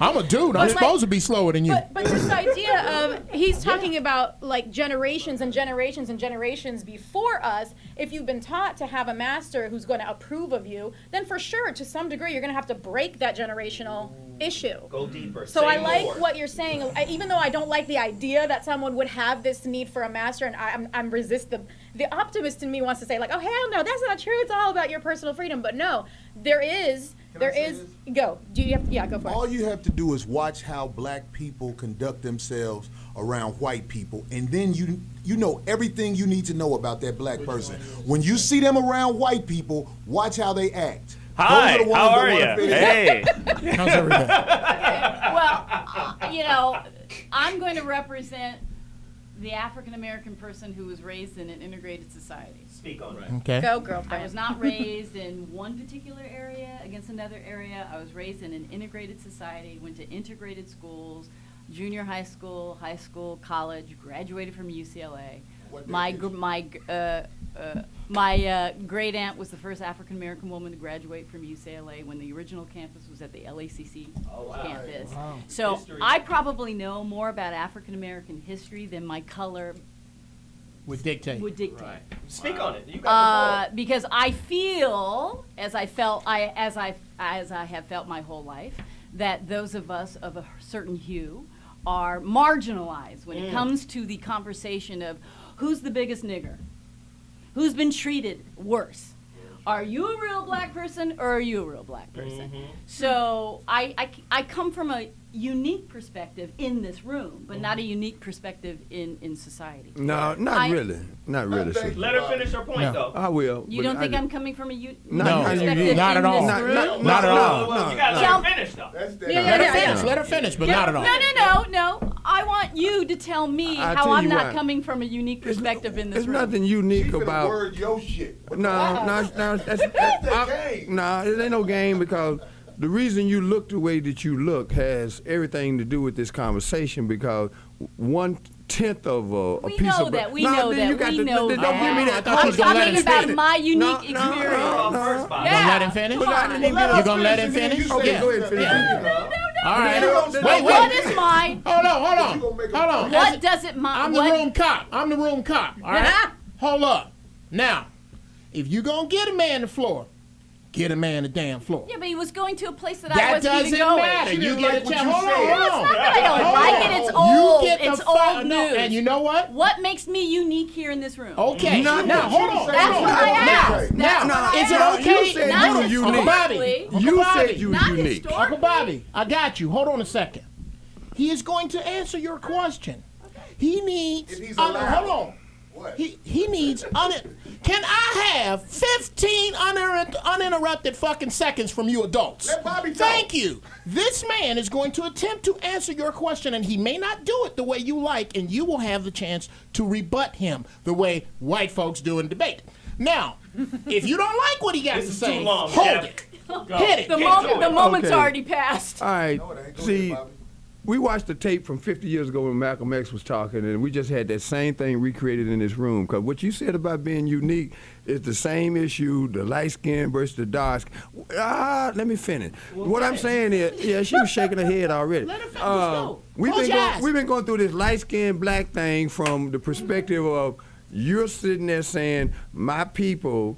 I'm a dude. I'm supposed to be slower than you. But this idea of he's talking about like generations and generations and generations before us. If you've been taught to have a master who's going to approve of you, then for sure, to some degree, you're going to have to break that generational issue. Go deeper. So Say I like more. what you're saying, even though I don't like the idea that someone would have this need for a master, and I'm resist the optimist in me wants to say like, oh hell no, that's not true. It's all about your personal freedom. But no, there is. Go. Do you have? Yeah, go for it. All you have to do is watch how black people conduct themselves around white people, and then you know everything you need to know about that black person. When you see them around white people, watch how they act. Hi, Those are the ones how that are wanna you? fit in. Hey. How's everything? Well, I'm going to represent the African American person who was raised in an integrated society. Speak on it. Okay. Go, girlfriend. I was not raised in one particular area against another area. I was raised in an integrated society, went to integrated schools, junior high school, college, graduated from UCLA. My great aunt was the first African American woman to graduate from UCLA when the original campus was at the LACC campus. Wow. So History. I probably know more about African American history than my color Would dictate. Right. Speak on it. You got the floor. because I feel, as I have felt my whole life, that those of us of a certain hue are marginalized when it comes to the conversation of who's the biggest nigger, who's been treated worse. Are you a real black person or are you a real black person? So I come from a unique perspective in this room, but not a unique perspective in society. No, not really. Not really. sister. Let her finish her point, though. I will. You but don't think I- I'm coming from a unique No, perspective not at all. in this Not- room? not at all. You got to let her finish, though. Let her finish, but not at all. No. I want you to tell me I'll how tell I'm you not why. coming from a unique perspective in this There's room. nothing unique about. Word your shit. No, it ain't no game because the reason you look the way that you look has everything to do with this conversation because 1/10 of a We piece know of that. We No, know then that. you got We to- know then that. Don't give me that. I'm talking about my unique No, experience. You gonna let him finish? But I didn't even You get gonna let him finish? Okay, go ahead. Finish. All right. Wait. What is my? Hold on. What does it my? I'm the room cop. All right. Hold up. Now, if you gonna get a man the floor, get a man the damn floor. Yeah, but he was going to a place that I That wasn't even doesn't going. matter. You get a chance. Hold on. It's not that I don't like it. It's old. It's old news. And you know what? What makes me unique here in this room? Okay. Now, hold on. That's what I asked. Now, is it okay? You said Not you were historically. unique. Uncle Bobby. You said you Not were unique. historically. Uncle Bobby, I got you. Hold on a second. He is going to answer your question. He needs. If he's hold allowed. on. What? He needs. Can I have 15 uninterrupted fucking seconds from you adults? Let Bobby talk. Thank you. This man is going to attempt to answer your question, and he may not do it the way you like, and you will have the chance to rebut him the way white folks do in debate. Now, if you don't like what he got This to is say, too long, hold Geoff. it. Go. Hit it. The moment's Okay. already passed. All right. No, it ain't. Go See, ahead, Bobby. we watched the tape from 50 years ago when Malcolm X was talking, and we just had that same thing recreated in this room. Because what you said about being unique is the same issue, the light skin versus the dark skin. Let me finish. What I'm saying is, yeah, she was shaking her head already. Let her finish. Go. We've Close been your eyes. we've been going through this light skin black thing from the perspective of you're sitting there saying my people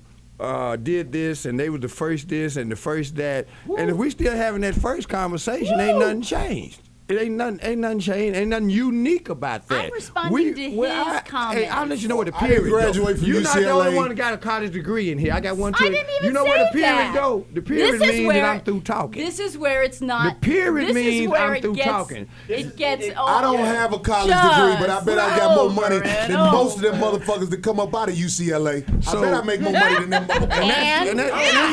did this and they were the first this and the first that. Woo. And if we still having that first conversation, ain't nothing changed. It ain't nothing changed. Ain't nothing unique about that. I'm responding to his comments. Hey, I'll let you know what the I didn't period graduate from You're not the UCLA. only one that got a college degree in here. I got one too. I didn't even You know say what the period that. go? The period This is means where- that I'm through talking. This is where it's not. The period this means is where I'm it through gets, talking. It gets. I don't have a college degree, but I bet I got more money than most of them motherfuckers that come up out of UCLA. So- I bet I make more money than them motherfuckers.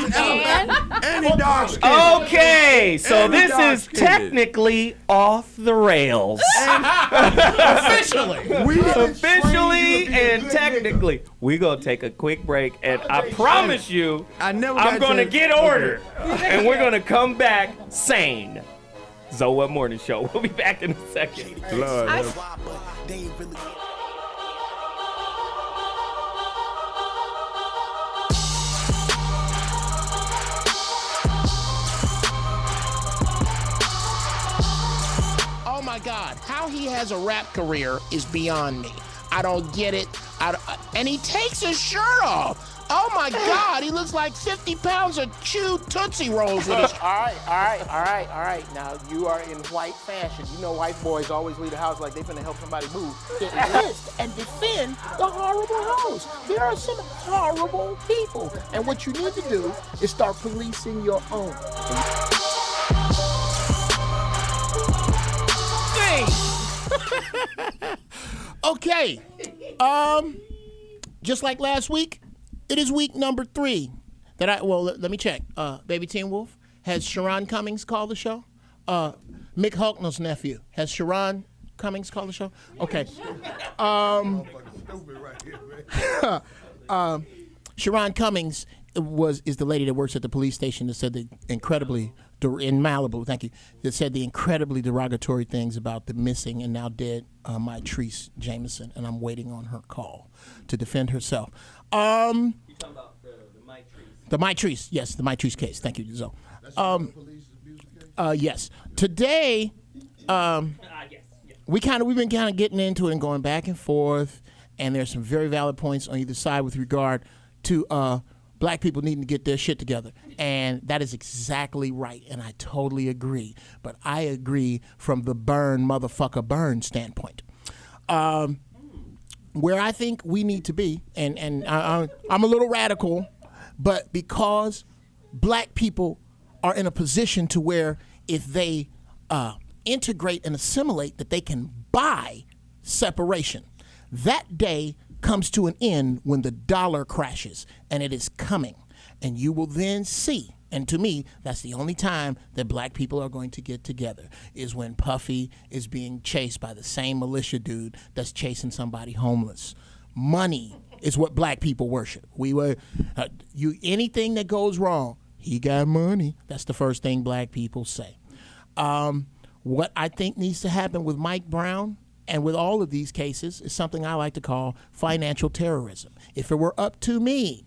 And he dark skinned. Okay, so And this dark is skinned. technically off the rails. Officially. Officially and technically. We're going to take a quick break, and I promise you, I never I'm got going to to- get order, and we're going to come back sane. So What Morning Show. We'll be back in a second. Lord, Oh my God, how he has a rap career is beyond me. I don't get it. And he takes his shirt off. Oh my God, he looks like 50 pounds of chewed Tootsie Rolls with his. All right. Now, you are in white fashion. You know white boys always leave the house like they finna help somebody move. Resist and defend the horrible hoes. There are some horrible people. And what you need to do is start policing your own. Okay. Just like last week, it is week number 3 that let me check. Baby Teen Wolf, has Sharon Cummings called the show? Mick Hucknall's nephew, has Sharon Cummings called the show? Okay. Sharon Cummings is the lady that works at the police station that said the incredibly, in Malibu, thank you, that said the incredibly derogatory things about the missing and now dead Mitrice Jameson, and I'm waiting on her call to defend herself. You're talking about the Mitrice, yes, the Mitrice case. Thank you, Zoe. Yes. Today, we've been kind of getting into it and going back and forth, and there's some very valid points on either side with regard to black people needing to get their shit together. And that is exactly right, and I totally agree. But I agree from the burn standpoint. Where I think we need to be, and I'm a little radical, but because black people are in a position to where if they integrate and assimilate, that they can buy separation. That day comes to an end when the dollar crashes, and it is coming. And you will then see, and to me, that's the only time that black people are going to get together, is when Puffy is being chased by the same militia dude that's chasing somebody homeless. Money is what black people worship. Anything that goes wrong, he got money. That's the first thing black people say. What I think needs to happen with Mike Brown and with all of these cases is something I like to call financial terrorism. If it were up to me,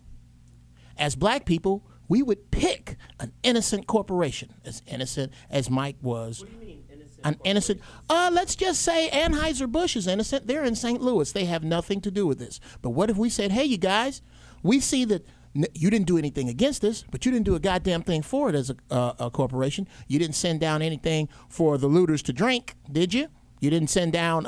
as black people, we would pick an innocent corporation, as innocent as Mike was. What do you mean innocent? An innocent, let's just say Anheuser-Busch is innocent. They're in St. Louis. They have nothing to do with this. But what if we said, hey, you guys, we see that you didn't do anything against this, but you didn't do a goddamn thing for it as a corporation. You didn't send down anything for the looters to drink, did you? You didn't send down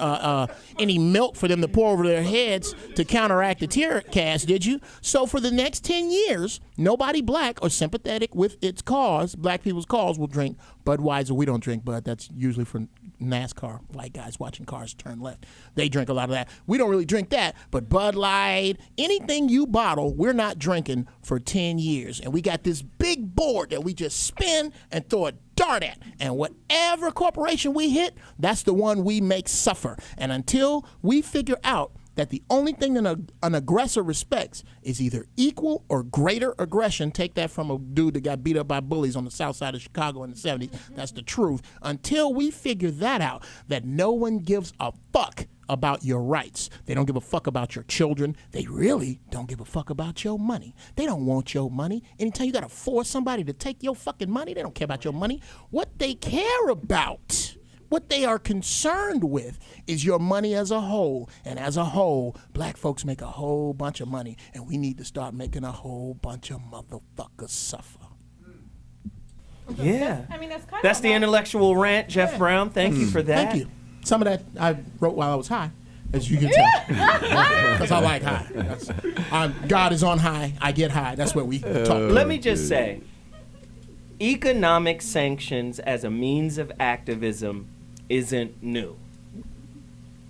any milk for them to pour over their heads to counteract the tear gas, did you? So for the next 10 years, nobody black or sympathetic with its cause, black people's cause, will drink Budweiser. We don't drink Bud. That's usually for NASCAR, white guys watching cars turn left. They drink a lot of that. We don't really drink that, but Bud Light, anything you bottle, we're not drinking for 10 years. And we got this big board that we just spin and throw a dart at. And whatever corporation we hit, that's the one we make suffer. And until we figure out that the only thing that an aggressor respects is either equal or greater aggression. Take that from a dude that got beat up by bullies on the south side of Chicago in the 70s. That's the truth. Until we figure that out, that no one gives a fuck about your rights. They don't give a fuck about your children. They really don't give a fuck about your money. They don't want your money. Anytime you got to force somebody to take your fucking money, they don't care about your money. What they care about, what they are concerned with, is your money as a whole. And as a whole, black folks make a whole bunch of money, and we need to start making a whole bunch of motherfuckers suffer. Yeah. I mean, that's the intellectual rant, Geoff Brown. Thank you for that. Thank you. Some of that I wrote while I was high, as you can tell. Because I like high. God is on high. I get high. That's what we talk. Let me just say, economic sanctions as a means of activism isn't new.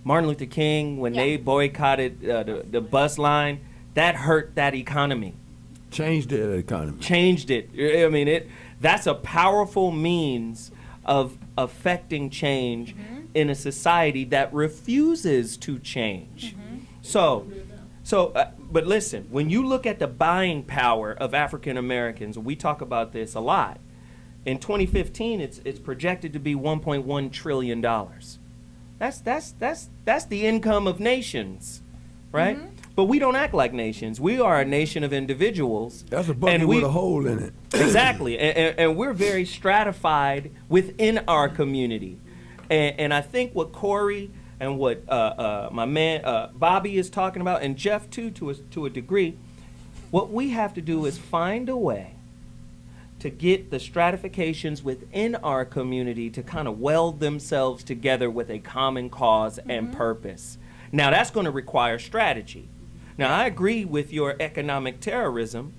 Martin Luther King, when they boycotted the bus line, that hurt that economy. Changed the economy. Changed it. I mean, that's a powerful means of affecting change in a society that refuses to change. But listen, when you look at the buying power of African Americans, we talk about this a lot. In 2015, it's projected to be $1.1 trillion. That's the income of nations, right? But we don't act like nations. We are a nation of individuals. That's a bucket with a hole in it. Exactly, and we're very stratified within our community. And I think what Corey and what my man Bobby is talking about, and Geoff too, to a degree, What we have to do is find a way to get the stratifications within our community to kind of weld themselves together with a common cause and purpose. Now, that's going to require strategy. Now, I agree with your economic terrorism,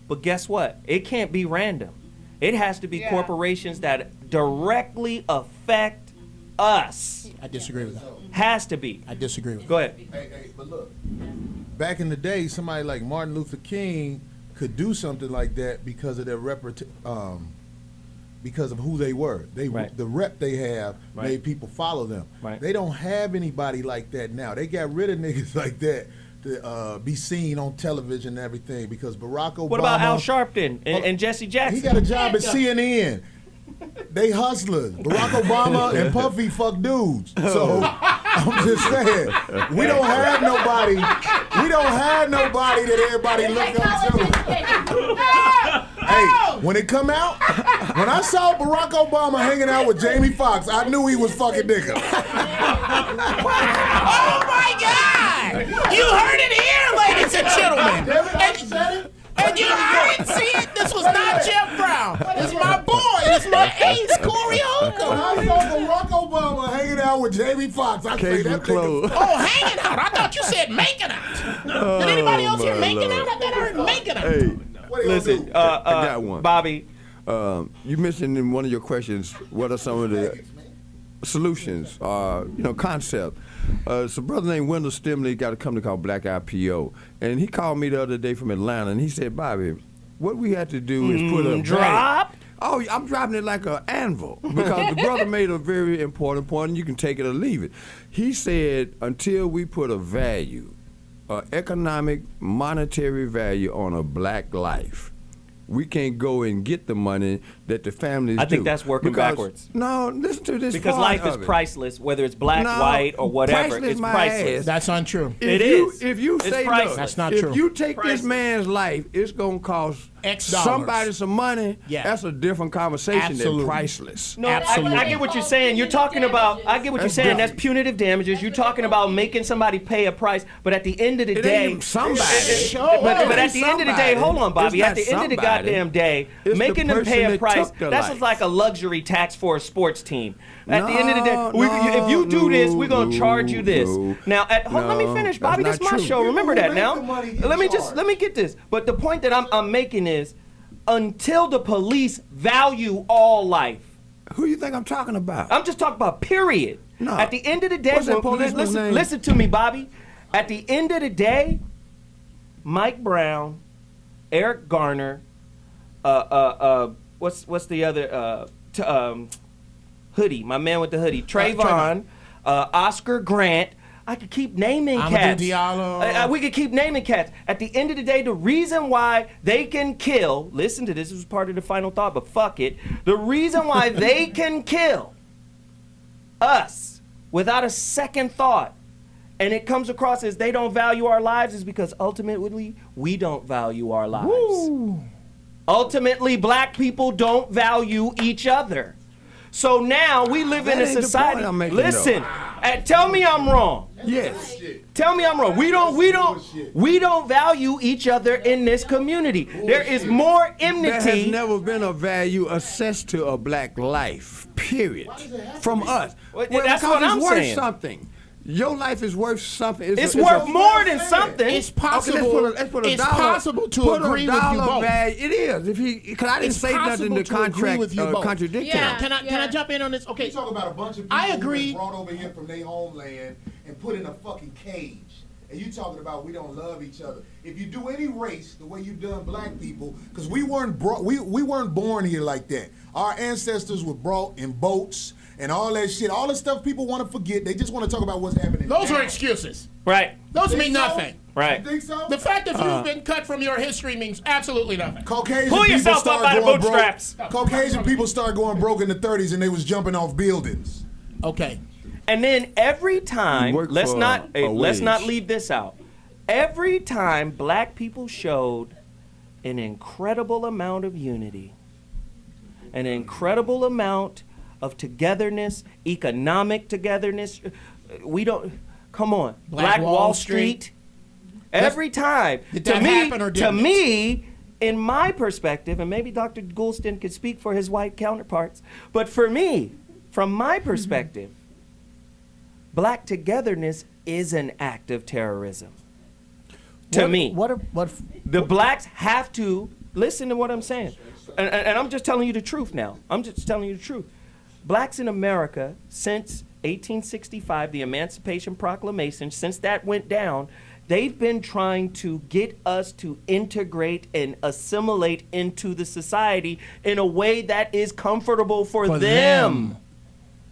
but guess what? It can't be random. It has to be corporations that directly affect us. I disagree with that. Has to be. I disagree with that. Go ahead. Hey, but look, back in the day, somebody like Martin Luther King could do something like that because of their because of who they were. The rep they have made people follow them. They don't have anybody like that now. They got rid of niggas like that to be seen on television and everything because Barack Obama. What about Al Sharpton and Jesse Jackson? He got a job at CNN. They hustlers. Barack Obama and Puffy fuck dudes. So I'm just saying, we don't have nobody. We don't have nobody that everybody look up to. Hey, when it come out, when I saw Barack Obama hanging out with Jamie Foxx, I knew he was fucking nigga. Oh my God! You heard it here, ladies and gentlemen. And I didn't see it. This was not Geoff Brown. It's my boy. It's my ace, Corey Holcomb. When I saw Barack Obama hanging out with Jamie Foxx, I say that nigga. Oh, hanging out. I thought you said making out. Did anybody else hear making out? I thought I heard making out. Hey, listen, I got one. Bobby. You mentioned in one of your questions, what are some of the solutions, concept. So a brother named Wendell Stimley got a company called Black IPO, and he called me the other day from Atlanta, and he said, Bobby, what we have to do is put a drop. Oh, I'm dropping it like an anvil because the brother made a very important point, and you can take it or leave it. He said, until we put a value, economic, monetary value on a black life, we can't go and get the money that the families do. I think that's working backwards. No, listen to this. Because life is priceless, whether it's black, white, or whatever. It's priceless. That's untrue. If you say priceless. That's not if true. you take this man's life, it's gonna cost X dollars. somebody some money. Yeah. That's a different conversation Absolutely. than priceless. No, I get what you're saying. You're talking about. I get what you're saying. That's punitive damages. You're talking about making somebody pay a price, but at the end of the day, somebody. But at the end of the day, hold on, Bobby. At the end of the goddamn day, making them pay a price. That's just like a luxury tax for a sports team. At the end of the day, if you do this, we're gonna charge you this. Now, let me finish, Bobby. This is my show. Remember that now. Let me get this. But the point that I'm making is, until the police value all life. Who you think I'm talking about? I'm just talking about period. No. At the end of the day, listen to me, Bobby. At the end of the day, Mike Brown, Eric Garner, what's the other hoodie? My man with the hoodie, Trayvon, Oscar Grant. I could keep naming cats. We could keep naming cats. At the end of the day, the reason why they can kill, listen to this, was part of the final thought, but fuck it. The reason why they can kill us without a second thought, and it comes across as they don't value our lives, is because ultimately we don't value our lives. Woo. Ultimately, black people don't value each other. So now we live in a society. Listen, tell me I'm wrong. Yes. Tell me I'm wrong. We don't value each other in this community. There is more enmity. There has never been a value assessed to a black life. Period. From us. That's what I'm worth saying. Something. Your life is worth something. It's worth more than something. It's possible. Okay, let's put a it's dollar, possible to agree with you both. Value. It is. Because I didn't say nothing to contradict Yeah. Can I jump in on this? Okay. You talk about a bunch of people I agree. Who brought over here from their homeland and put in a fucking cage. And you talking about we don't love each other. If you do any race the way you've done black people, because we weren't born here like that. Our ancestors were brought in boats and all that shit. All the stuff people want to forget. They just want to talk about what's happening. Those are excuses. Right. Those mean nothing. Right. You think so? The fact that you've been cut from your history means absolutely nothing. Caucasian people started going broke. Caucasian people started going broke in the 30s and they was jumping off buildings. Okay. And then every time, let's not leave this out. Every time black people showed an incredible amount of unity, an incredible amount of togetherness, economic togetherness. We don't, come on. Black Wall Street. Every time. Did that happen or To didn't it? me, in my perspective, and maybe Dr. Goulston could speak for his white counterparts, but for me, from my perspective, black togetherness is an act of terrorism. To me. The blacks have to listen to what I'm saying. And I'm just telling you the truth now. I'm just telling you the truth. Blacks in America, since 1865, the Emancipation Proclamation, since that went down, they've been trying to get us to integrate and assimilate into the society in a way that is comfortable for them.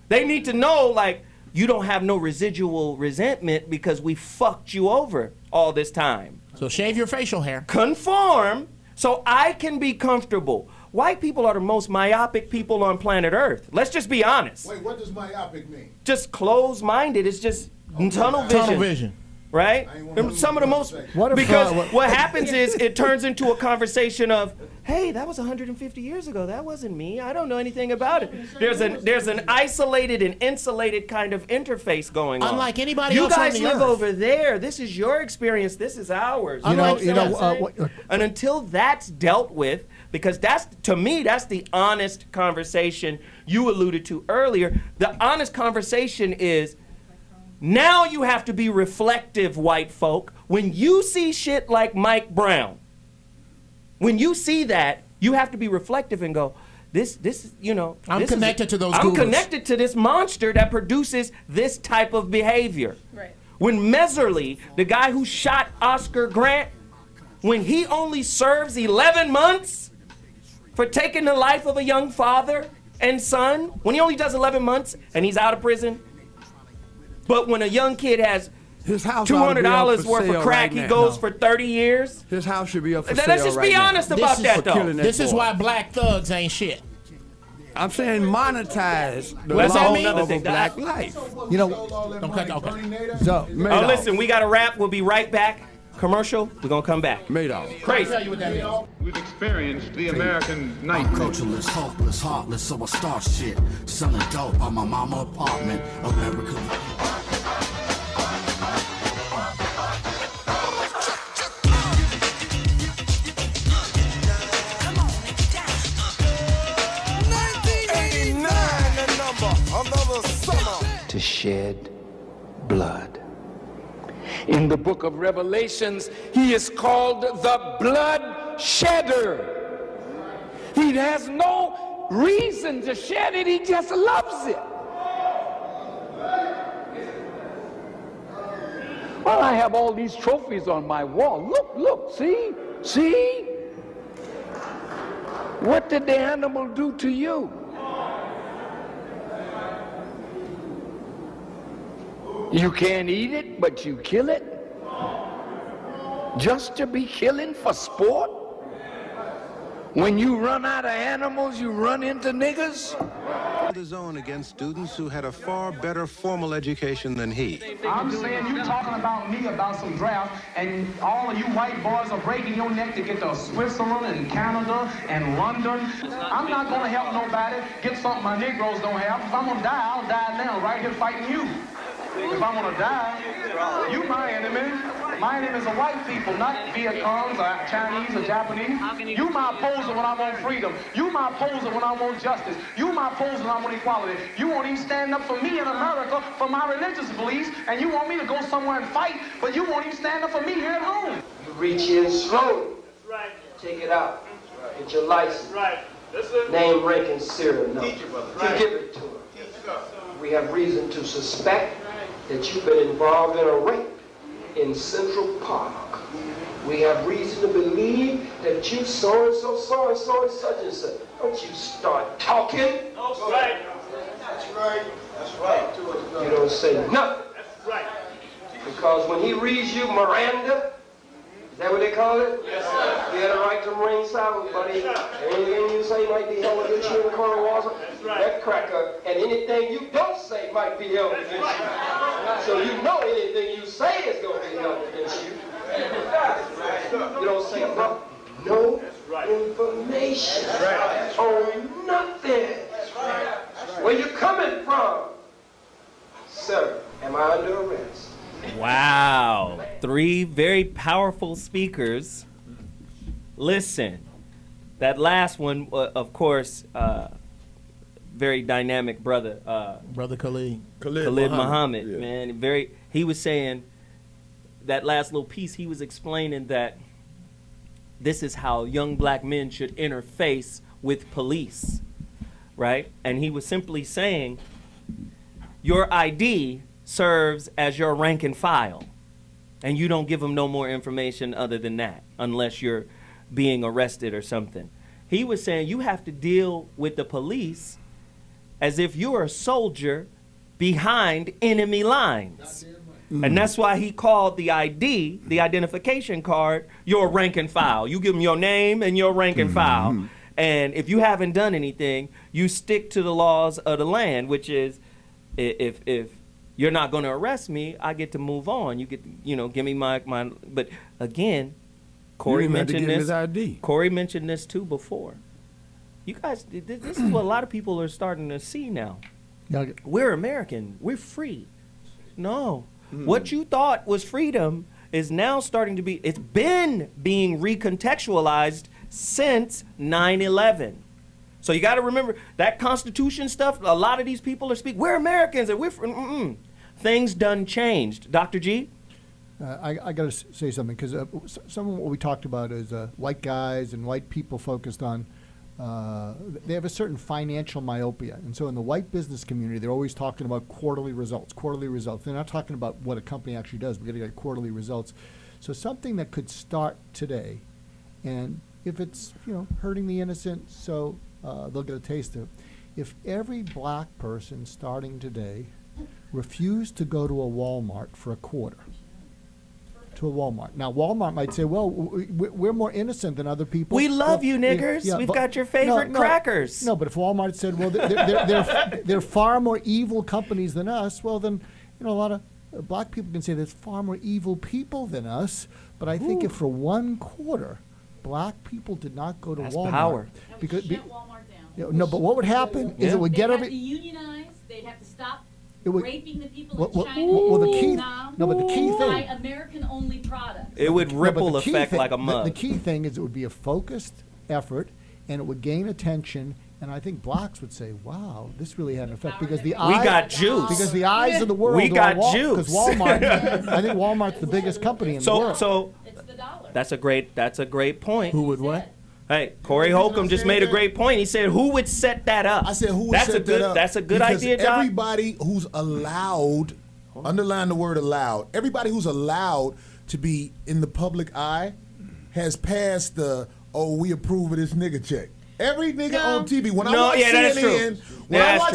They need to know, like, you don't have no residual resentment because we fucked you over all this time. So shave your facial hair. Conform so I can be comfortable. White people are the most myopic people on planet Earth. Let's just be honest. Wait, what does myopic mean? Just closed-minded. It's just tunnel vision. Tunnel vision. Right? Some of the most, what happens is it turns into a conversation of, hey, that was 150 years ago. That wasn't me. I don't know anything about it. There's an isolated and insulated kind of interface going on. Unlike anybody else on the You guys live earth. over there. This is your experience. This is ours. And until that's dealt with, because that's, to me, that's the honest conversation you alluded to earlier. The honest conversation is, now you have to be reflective, white folk. When you see shit like Mike Brown, when you see that, you have to be reflective and go, I'm connected to those I'm goobers. connected to this monster that produces this type of behavior. Right. When Meserly, the guy who shot Oscar Grant, when he only serves 11 months for taking the life of a young father and son, when he only does 11 months and he's out of prison, but when a young kid has $200 worth of crack, he goes for 30 years. His house should be up for sale. Let's just be honest about that, though. This is why black thugs ain't shit. I'm saying monetize the What's that loss mean? of a black life. You know, Don't cut. Okay. so Oh, listen, we got to wrap. We'll be right back. Commercial. We're going to come back. Madoff. Crazy. Tell you what that means. We've experienced the American night. Cultureless, hopeless, heartless, so I start shit. Selling dope on my mama apartment. America. To shed blood. In the book of Revelations, he is called the blood shedder. He has no reason to shed it, he just loves it. Well, I have all these trophies on my wall. Look, see? What did the animal do to you? You can't eat it, but you kill it? Just to be killing for sport? When you run out of animals, you run into niggas? The zone against students who had a far better formal education than he. I'm saying you talking about me about some draft, and all of you white boys are breaking your neck to get to Switzerland and Canada and London. I'm not gonna help nobody get something my Negroes don't have. If I'm gonna die, I'll die now, right here fighting you. If I'm gonna die, you my enemy. My enemies are white people, not Viet Congs or Chinese or Japanese. You my opposer when I want freedom. You my opposer when I want justice. You my opposer when I want equality. You won't even stand up for me in America for my religious beliefs, and you want me to go somewhere and fight, but you won't even stand up for me here at home. You reach in slowly. Right. Take it out. Get your license. Right. Name, rank, and serial number. You give it to her. We have reason to suspect that you've been involved in a rape in Central Park. We have reason to believe that you so-and-so, and such and such. Don't you start talking. That's right. That's right. That's right. You don't say nothing. That's right. Because when he reads you Miranda, is that what they call it? Yes, sir. You had a right to remain silent, buddy. Anything you say might be held against you in the court of law. That cracker. And anything you don't say might be held against you. So you know anything you say is going to be held against you. You don't say no information on nothing. Where you coming from? Sir, am I under arrest? Wow. 3 very powerful speakers. Listen, that last one, of course, very dynamic brother. Brother Khalid. Khalid Muhammad, man. He was saying, that last little piece, he was explaining that this is how young black men should interface with police, right? And he was simply saying, your ID serves as your rank and file, and you don't give them no more information other than that, unless you're being arrested or something. He was saying you have to deal with the police as if you're a soldier behind enemy lines. And that's why he called the ID, the identification card, your rank and file. You give them your name and your rank and file. And if you haven't done anything, you stick to the laws of the land, which is if you're not going to arrest me, I get to move on. You get, give me my. But again, Corey mentioned this. Corey mentioned this too before. You guys, this is what a lot of people are starting to see now. We're American. We're free. No. What you thought was freedom is now starting to be, it's been being recontextualized since 9/11. So you got to remember that Constitution stuff, a lot of these people are speaking, we're Americans and we're, things done changed. Dr. G? I got to say something, because some of what we talked about is white guys and white people focused on, they have a certain financial myopia. And so in the white business community, they're always talking about quarterly results. They're not talking about what a company actually does. We're going to get quarterly results. So something that could start today, and if it's, hurting the innocent, so they'll get a taste of it. If every black person starting today refused to go to a Walmart for a quarter, to a Walmart. Now, Walmart might say, well, we're more innocent than other people. We love you, niggers. We've got your favorite crackers. No, but if Walmart said, well, they're far more evil companies than us, well, then, a lot of black people can say there's far more evil people than us. But I think if for one quarter, black people did not go to Walmart. Power. Because, Walmart down. No, but what would happen is it would get every... They'd have to unionize. They'd have to stop raping the people in China. Well, the key, but the key thing, buy American-only products. It would ripple effect like a mug. The key thing is it would be a focused effort, and it would gain attention. And I think blacks would say, "Wow, this really had an effect," because the eyes. We got juice. Because the eyes of the world. We got juice. Because Walmart, I think Walmart's the biggest company in the world. So it's the dollar. That's a great point. Who would what? Hey, Corey Holcomb just made a great point. He said, "Who would set that up?" I said, "Who would set that up?" That's a good idea, John. Everybody who's allowed, underline the word allowed. Everybody who's allowed to be in the public eye has passed the we approve of this nigga check. Every nigga on TV. When I watch CNN, that's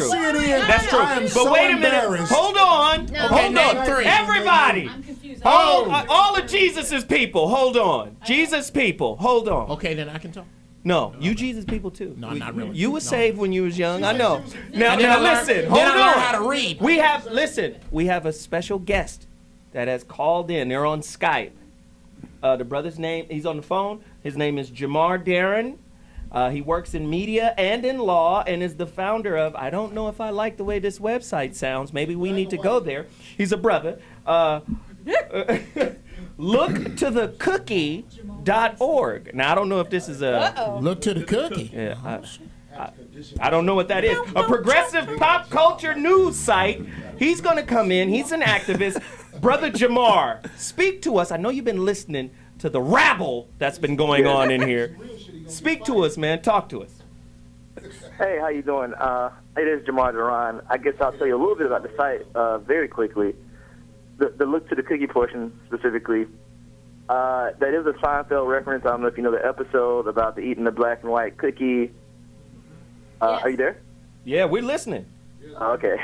true. I am but so wait a minute. embarrassed. Hold on. Okay, Hold name on. 3. Everybody. I'm confused. All of Jesus's people. Hold on. Jesus people. Hold on. Okay, then I can talk. No, you Jesus people too. No, not really. You were saved when you was young. I know. Now then I listen. learned- Hold then on. I learned how to read. We have a special guest that has called in. They're on Skype. The brother's name, he's on the phone. His name is Jamar Darren. He works in media and in law and is the founder of, I don't know if I like the way this website sounds. Maybe we need to go there. He's a brother. LookToTheCookie.org. Now, I don't know if this is a... Look to the cookie. Yeah, I don't know what that is. A progressive pop culture news site. He's going to come in. He's an activist. Brother Jamar, speak to us. I know you've been listening to the rabble that's been going on in here. Speak to us, man. Talk to us. Hey, how you doing? It is Jamar Duran. I guess I'll tell you a little bit about the site very quickly. The look to the cookie portion specifically. That is a Seinfeld reference. I don't know if you know the episode about the eating the black and white cookie. Yes. Are you there? Yeah, we're listening. Okay.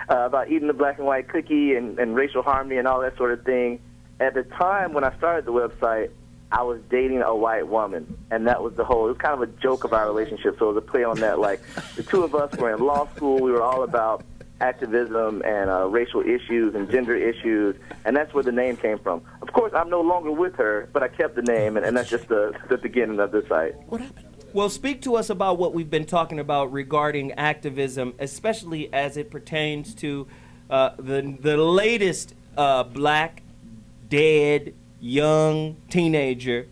About eating the black and white cookie and racial harmony and all that sort of thing. At the time when I started the website, I was dating a white woman, and that was it was kind of a joke of our relationship, so it was a play on that. Like, the two of us were in law school, we were all about activism and racial issues and gender issues, and that's where the name came from. Of course, I'm no longer with her, but I kept the name, and that's just the beginning of the site. What happened? Well, speak to us about what we've been talking about regarding activism, especially as it pertains to the latest black, dead, young teenager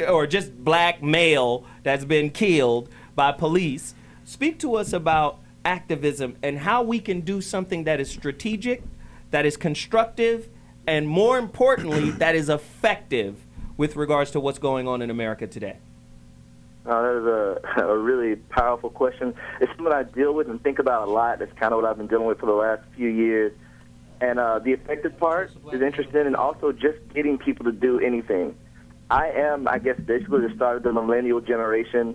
or just black male that's been killed by police. Speak to us about activism and how we can do something that is strategic, that is constructive, and more importantly, that is effective with regards to what's going on in America today. That is a really powerful question. It's something I deal with and think about a lot. That's kind of what I've been dealing with for the last few years. And the effective part is interesting, and also just getting people to do anything. I am, I guess, basically the start of the millennial generation,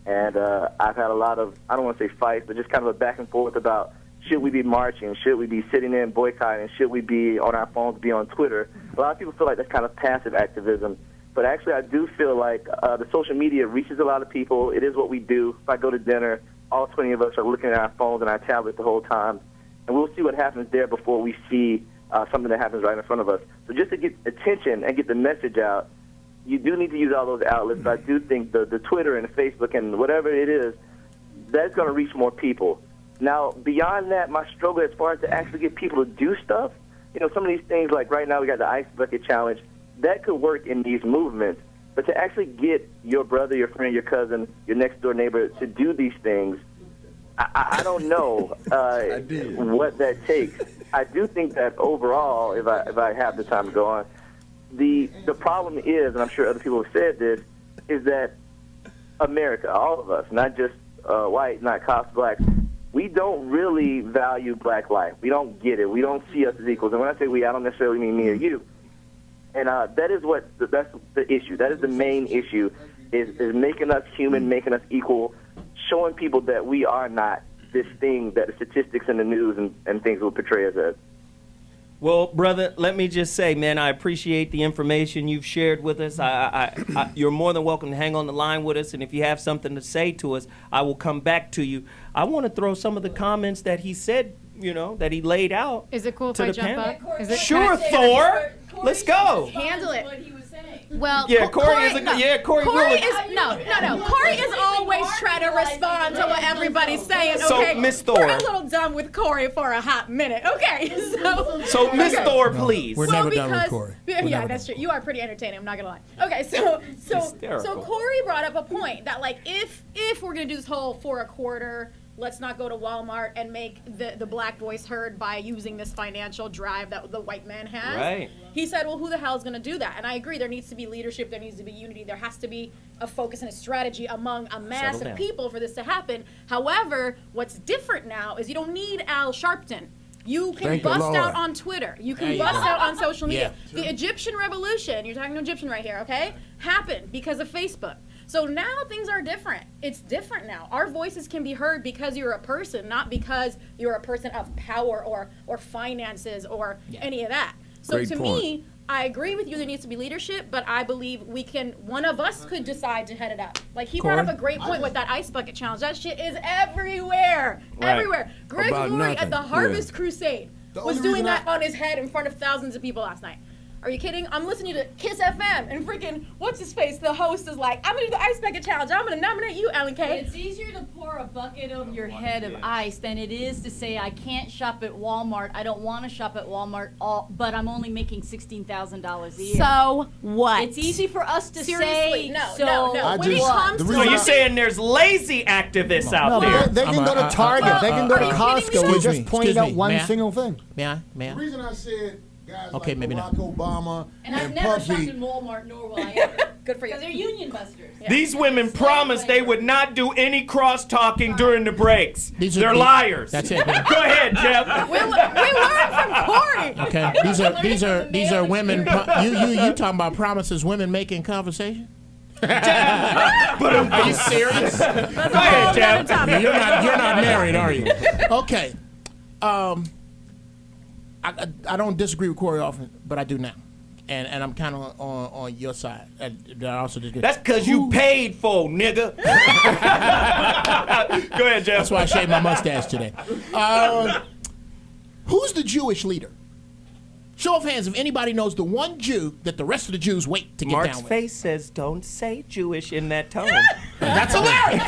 and I've had a lot of, I don't want to say fights, but just kind of a back and forth about should we be marching, should we be sitting in boycotting, should we be on our phones, be on Twitter. A lot of people feel like that's kind of passive activism. But actually, I do feel like the social media reaches a lot of people. It is what we do. If I go to dinner, all 20 of us are looking at our phones and our tablets the whole time. And we'll see what happens there before we see something that happens right in front of us. So just to get attention and get the message out, you do need to use all those outlets. But I do think the Twitter and the Facebook and whatever it is, that's going to reach more people. Now, beyond that, my struggle as far as to actually get people to do stuff, you know, some of these things, like right now we got the Ice Bucket Challenge, that could work in these movements. But to actually get your brother, your friend, your cousin, your next-door neighbor to do these things, I don't know what that takes. I do think that overall, if I have the time to go on, the problem is, and I'm sure other people have said this, is that America, all of us, not just white, not cops, black, we don't really value black life. We don't get it. We don't see us as equals. And when I say we, I don't necessarily mean me or you. And that is that's the issue. That is the main issue, is making us human, making us equal, showing people that we are not this thing that the statistics and the news and things will portray us as. Well, brother, let me just say, man, I appreciate the information you've shared with us. You're more than welcome to hang on the line with us, and if you have something to say to us, I will come back to you. I want to throw some of the comments that he said, you know, that he laid out. Is it cool if I jump up? Is it Sure, Thor. Let's go. Handle it. Well, Yeah, Corey is Corey really. is Corey is always trying to respond to what everybody's saying. So, Okay, Miss Thor. we're a little done with Corey for a hot minute. Okay, So, Miss Thor, please. We're never done with Corey. Yeah, that's true. You are pretty entertaining. I'm not gonna lie. Okay, so Hysterical. Corey brought up a point that, like, if we're gonna do this whole for a quarter, let's not go to Walmart and make the black voice heard by using this financial drive that the white man has. Right. He said, well, who the hell is going to do that? And I agree, there needs to be leadership, there needs to be unity, there has to be a focus and a strategy among a mass Settle of down. people for this to happen. However, what's different now is you don't need Al Sharpton. You can Thank the bust Lord. out on Twitter. You can There you bust go. out on social media. Yeah. The Egyptian revolution, you're talking to Egyptian right here, okay? Happened because of Facebook. So now things are different. It's different now. Our voices can be heard because you're a person, not because you're a person of power or finances or any of that. So Great to point. me, I agree with you, there needs to be leadership, but I believe one of us could decide to head it up. Like, he brought up a great point with that Ice Bucket Challenge. That shit is everywhere. Right. Everywhere. Greg About Laurie nothing. at the Harvest Crusade The was only doing reason that on his head in front of thousands of people last night. Are you kidding? I'm listening to Kiss FM and freaking, what's his face? The host is like, I'm gonna do the Ice Bucket Challenge. I'm gonna nominate you, Alan Kay. It's easier to pour a bucket over your head of ice than it is to say, I can't shop at Walmart. I don't want to shop at Walmart, but I'm only making $16,000 a year. So what? It's easy for us to Seriously, say. no. I When it just- comes the to reason So you're I- saying there's lazy activists out No, there? but they can go to Target. They can go to are you kidding Costco. me? We just pointed Excuse out me, one may I? single thing. May I? The reason I said guys Okay, like maybe Barack not. Obama And I've and never shopped Puffy, in Walmart, nor will I ever. Good for you. Because they're union busters. These women promised they would not do any cross-talking during the breaks. These are They're the- liars. That's it. man. Go ahead, Geoff. we learned from Corey. Okay, these are women. You talking about promises women make in conversation? Are you serious? Go ahead, Geoff. You're not married, are you? Okay. I don't disagree with Corey often, but I do now, and I'm kind of on your side. I also disagree. That's because you paid for, nigga. Go ahead, Geoff. That's why I shaved my mustache today. Who's the Jewish leader? Show of hands if anybody knows the one Jew that the rest of the Jews wait to get Mark's down with. face says, "Don't say Jewish in that tone." That's hilarious.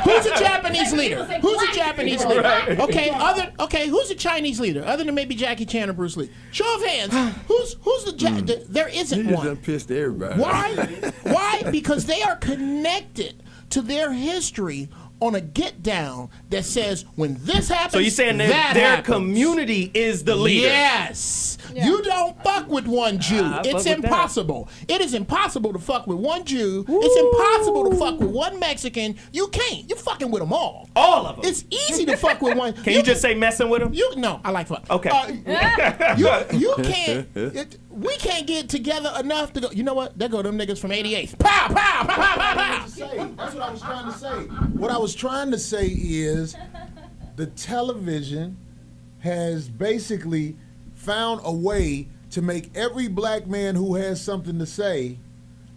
Who's a Japanese leader? Who's a Japanese leader? Right. Okay, who's a Chinese leader other than maybe Jackie Chan or Bruce Lee? Show of hands. Who's the there isn't You one. done pissed everybody. Why? Because they are connected to their history on a get down that says when this happens, So you're saying their happens. community is the leader? Yes. You don't fuck with one Jew. I It's fuck with that. impossible. It is impossible to fuck with one Jew. It's impossible to fuck with one Mexican. You can't. You're fucking with them all. All of them. It's easy to fuck with one. Can you just say messing with them? No, I like fuck. Okay. You can't. We can't get together enough to go. You know what? There go them niggas from 88. Pow, pow, pow, pow, pow, pow. That's what I was trying to say. What I was trying to say is the television has basically found a way to make every black man who has something to say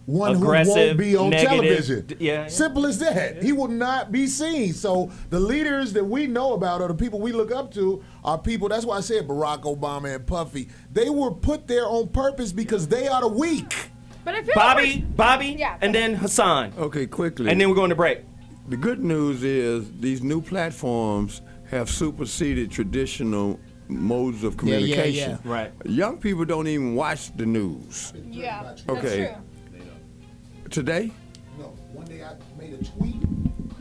one Aggressive, who won't be on negative, television. yeah. Simple as that. He will not be seen. So the leaders that we know about or the people we look up to are people, that's why I said Barack Obama and Puffy. They were put there on purpose because they are the weak. But I feel Bobby, Yeah. and then Hassan. Okay, quickly. And then we're going to break. The good news is these new platforms have superseded traditional modes of communication. yeah. Right. Young people don't even watch the news. Yeah, that's Okay. true. Today? No. One day I made a tweet.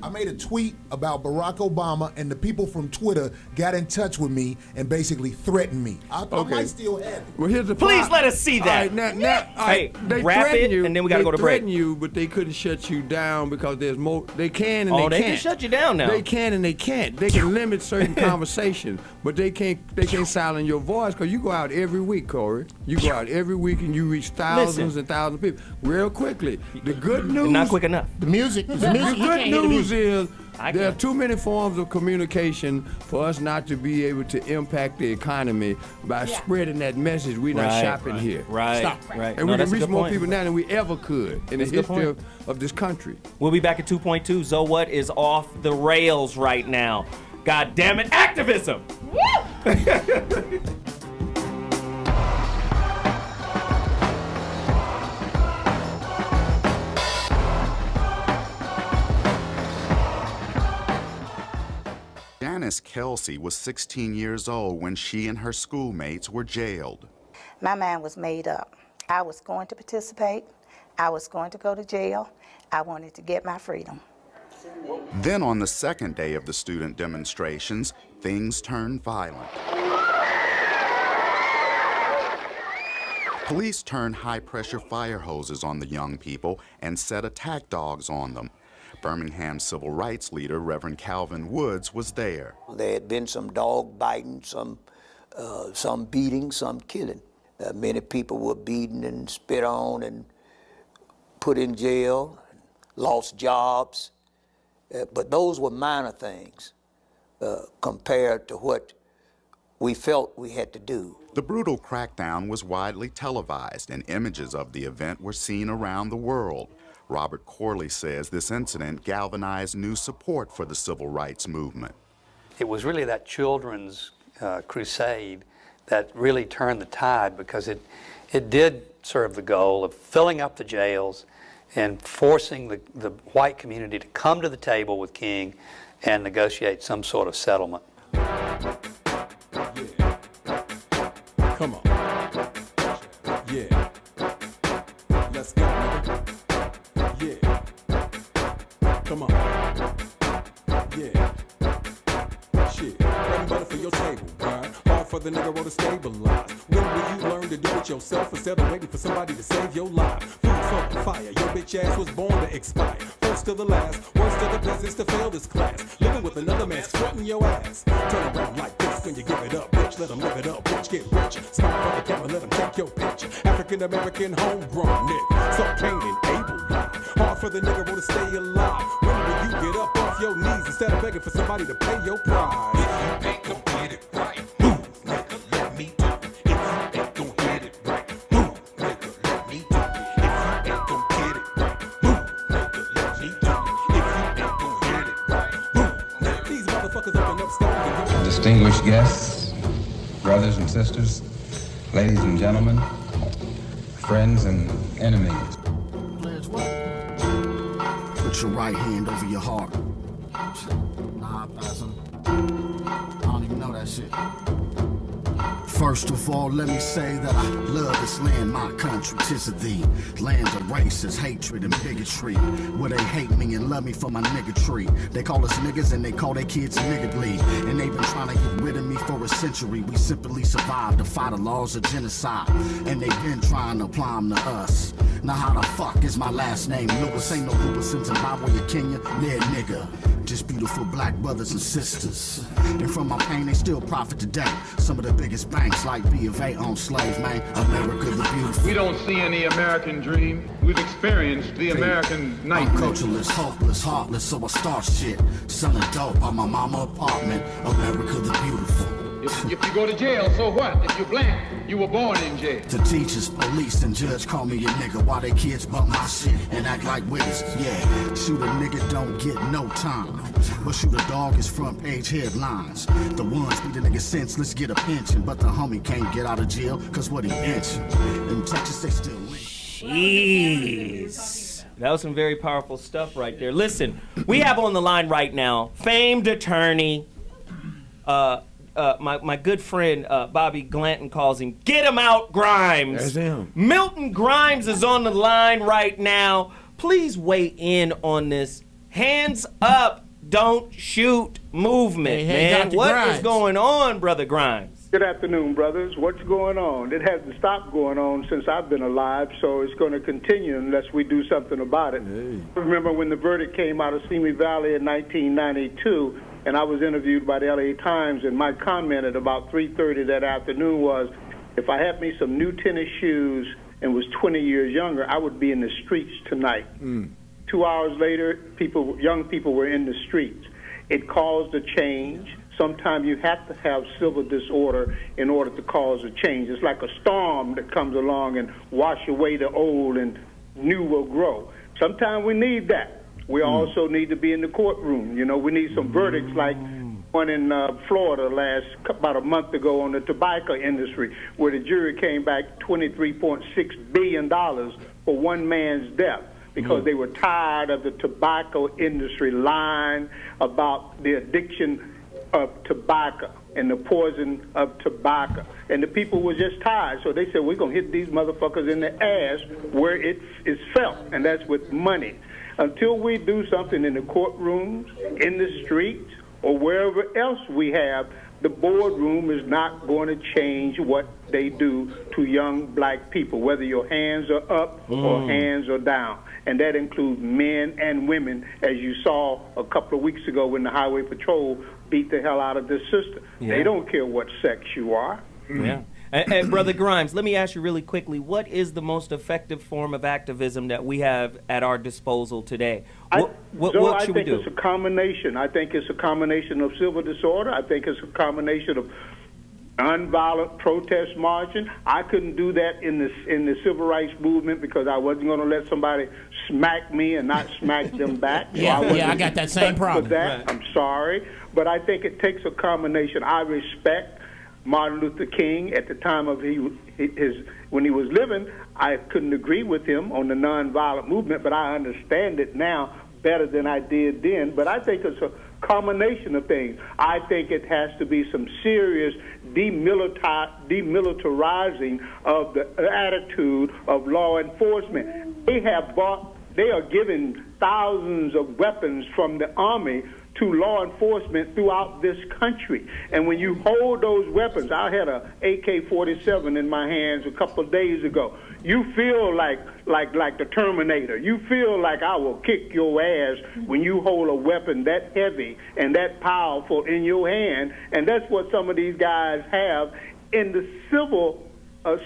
I made a tweet about Barack Obama, and the people from Twitter got in touch with me and basically threatened me. I might still have it. Well, here's the Please problem. let us see that. All right, now, all right, Hey, they wrap threaten it, you, and then we gotta go to break. They threaten you, but they couldn't shut you down because there's more. They can and Oh, they they can't. can shut you down now. They can and they can't. They can limit certain conversations, but they can't silence your voice because you go out every week, Corey. You go out every week and you reach thousands and thousands of people real quickly. The good news. Not quick enough. The music. The good news is I there are can. too many forms of communication for us not to be able to impact the economy by spreading that message. We're not shopping here. Right. Stop. Right. And No, we can that's a reach good more point. people now than we ever could in That's a the good history point. of this country. We'll be back at 2.2. So what is off the rails right now? God damn it, activism! Janice Kelsey was 16 years old when she and her schoolmates were jailed. My mind was made up. I was going to participate. I was going to go to jail. I wanted to get my freedom. Then on the second day of the student demonstrations, things turned violent. Police turned high-pressure fire hoses on the young people and set attack dogs on them. Birmingham civil rights leader Reverend Calvin Woods was there. There had been some dog biting, some beating, some killing. Many people were beaten and spit on and put in jail, lost jobs. But those were minor things compared to what we felt we had to do. The brutal crackdown was widely televised, and images of the event were seen around the world. Robert Corley says this incident galvanized new support for the civil rights movement. It was really that children's crusade that really turned the tide, because it did serve the goal of filling up the jails and forcing the white community to come to the table with King and negotiate some sort of settlement. Come on. Yeah. Let's go, nigga. Yeah. Come on. Yeah. Shit. Bread and butter for your table, right? Hard for the nigga to stabilize. When will you learn to do it yourself instead of waiting for somebody to save your life? Food for the fire. Your bitch ass was born to expire. First to the last, worst of the peasants to fail this class. Living with another man sweating your ass. Turn around like this when you give it up, bitch. Let them live it up, bitch. Get rich. Smile for the camera, let them take your picture. African American homegrown nigga. So Cain and Abel lied. Hard for the nigga to stay alive. When will you get up off your knees instead of begging for somebody to pay your price? If you ain't gon' get it right, move, nigga, let me do it. If you ain't gon' get it right, move, nigga, let me do it. If you ain't gon' get it right, move, nigga, let me do it. If you ain't gon' get it right, move, nigga. These motherfuckers open up stores. Distinguished guests, brothers and sisters, Ladies and gentlemen, friends and enemies. Pledge what? Put your right hand over your heart. Nah, I pass him. I don't even know that shit. First of all, let me say that I love this land, my country. 'Tis of thee, land of racist hatred and bigotry, where they hate me and love me for my niggatry. They call us niggas and they call their kids niggardly, and they've been trying to get rid of me for a century. We simply survived, defy the laws of genocide, and they've been trying to apply them to us. Now how the fuck is my last name Lewis? Ain't no Lewis in Zimbabwe or Kenya, near nigga. Just beautiful black brothers and sisters. And from my pain, they still profit today. Some of the biggest banks like B of A own slaves, man. America the beautiful. We don't see any American dream. We've experienced the American nightmare. I'm cultureless, hopeless, heartless, so I start shit. Selling dope on my mama apartment. America the beautiful. If you go to jail, so what? If you're black, you were born in jail. The teachers, police, and judge call me a nigga while they kids bump my shit and act like witnesses. Yeah, shoot a nigga don't get no time, but shoot a dog is front page headlines. The ones be the nigga senseless get a pension, but the homie can't get out of jail cause what he pensioned. In Texas they still Jeez. That was some very powerful stuff right there. Listen, we have on the line right now famed attorney, my good friend Bobby Glanton calls him, get him out, Grimes. That's him. Milton Grimes is on the line right now. Please weigh in on this hands up, don't shoot movement, man. Dr. What Grimes. is going on, Brother Grimes? Good afternoon, brothers. What's going on? It hasn't stopped going on since I've been alive, so it's going to continue unless we do something about it. I remember when the verdict came out of Simi Valley in 1992, and I was interviewed by the LA Times, and my comment at about 3:30 that afternoon was, if I had me some new tennis shoes and was 20 years younger, I would be in the streets tonight. 2 hours later, young people were in the streets. It caused a change. Sometimes you have to have civil disorder in order to cause a change. It's like a storm that comes along and wash away the old and new will grow. Sometimes we need that. We also need to be in the courtroom. You know, we need some verdicts like one in Florida about a month ago on the tobacco industry, where the jury came back $23.6 billion for one man's death because they were tired of the tobacco industry lying about the addiction of tobacco and the poison of tobacco. And the people were just tired. So they said, we're going to hit these motherfuckers in the ass where it is felt, and that's with money. Until we do something in the courtrooms, in the streets, or wherever else we have, the boardroom is not going to change what they do to young black people, whether your hands are up or hands are down. And that includes men and women, as you saw a couple of weeks ago when the Highway Patrol beat the hell out of this sister. Yeah. They don't care what sex you are. Yeah. And Brother Grimes, let me ask you really quickly, what is the most effective form of activism that we have at our disposal today? What should we do? I think it's a combination. I think it's a combination of civil disorder. I think it's a combination of nonviolent protest marching. I couldn't do that in the civil rights movement because I wasn't going to let somebody smack me and not smack them back. I got that same problem. For that, Right. I'm sorry, but I think it takes a combination. I respect Martin Luther King at the time of when he was living. I couldn't agree with him on the nonviolent movement, but I understand it now better than I did then. But I think it's a combination of things. I think it has to be some serious demilitarizing of the attitude of law enforcement. They are giving thousands of weapons from the Army to law enforcement throughout this country. And when you hold those weapons, I had a AK-47 in my hands a couple of days ago. You feel like the Terminator. You feel like I will kick your ass when you hold a weapon that heavy and that powerful in your hand. And that's what some of these guys have in the civil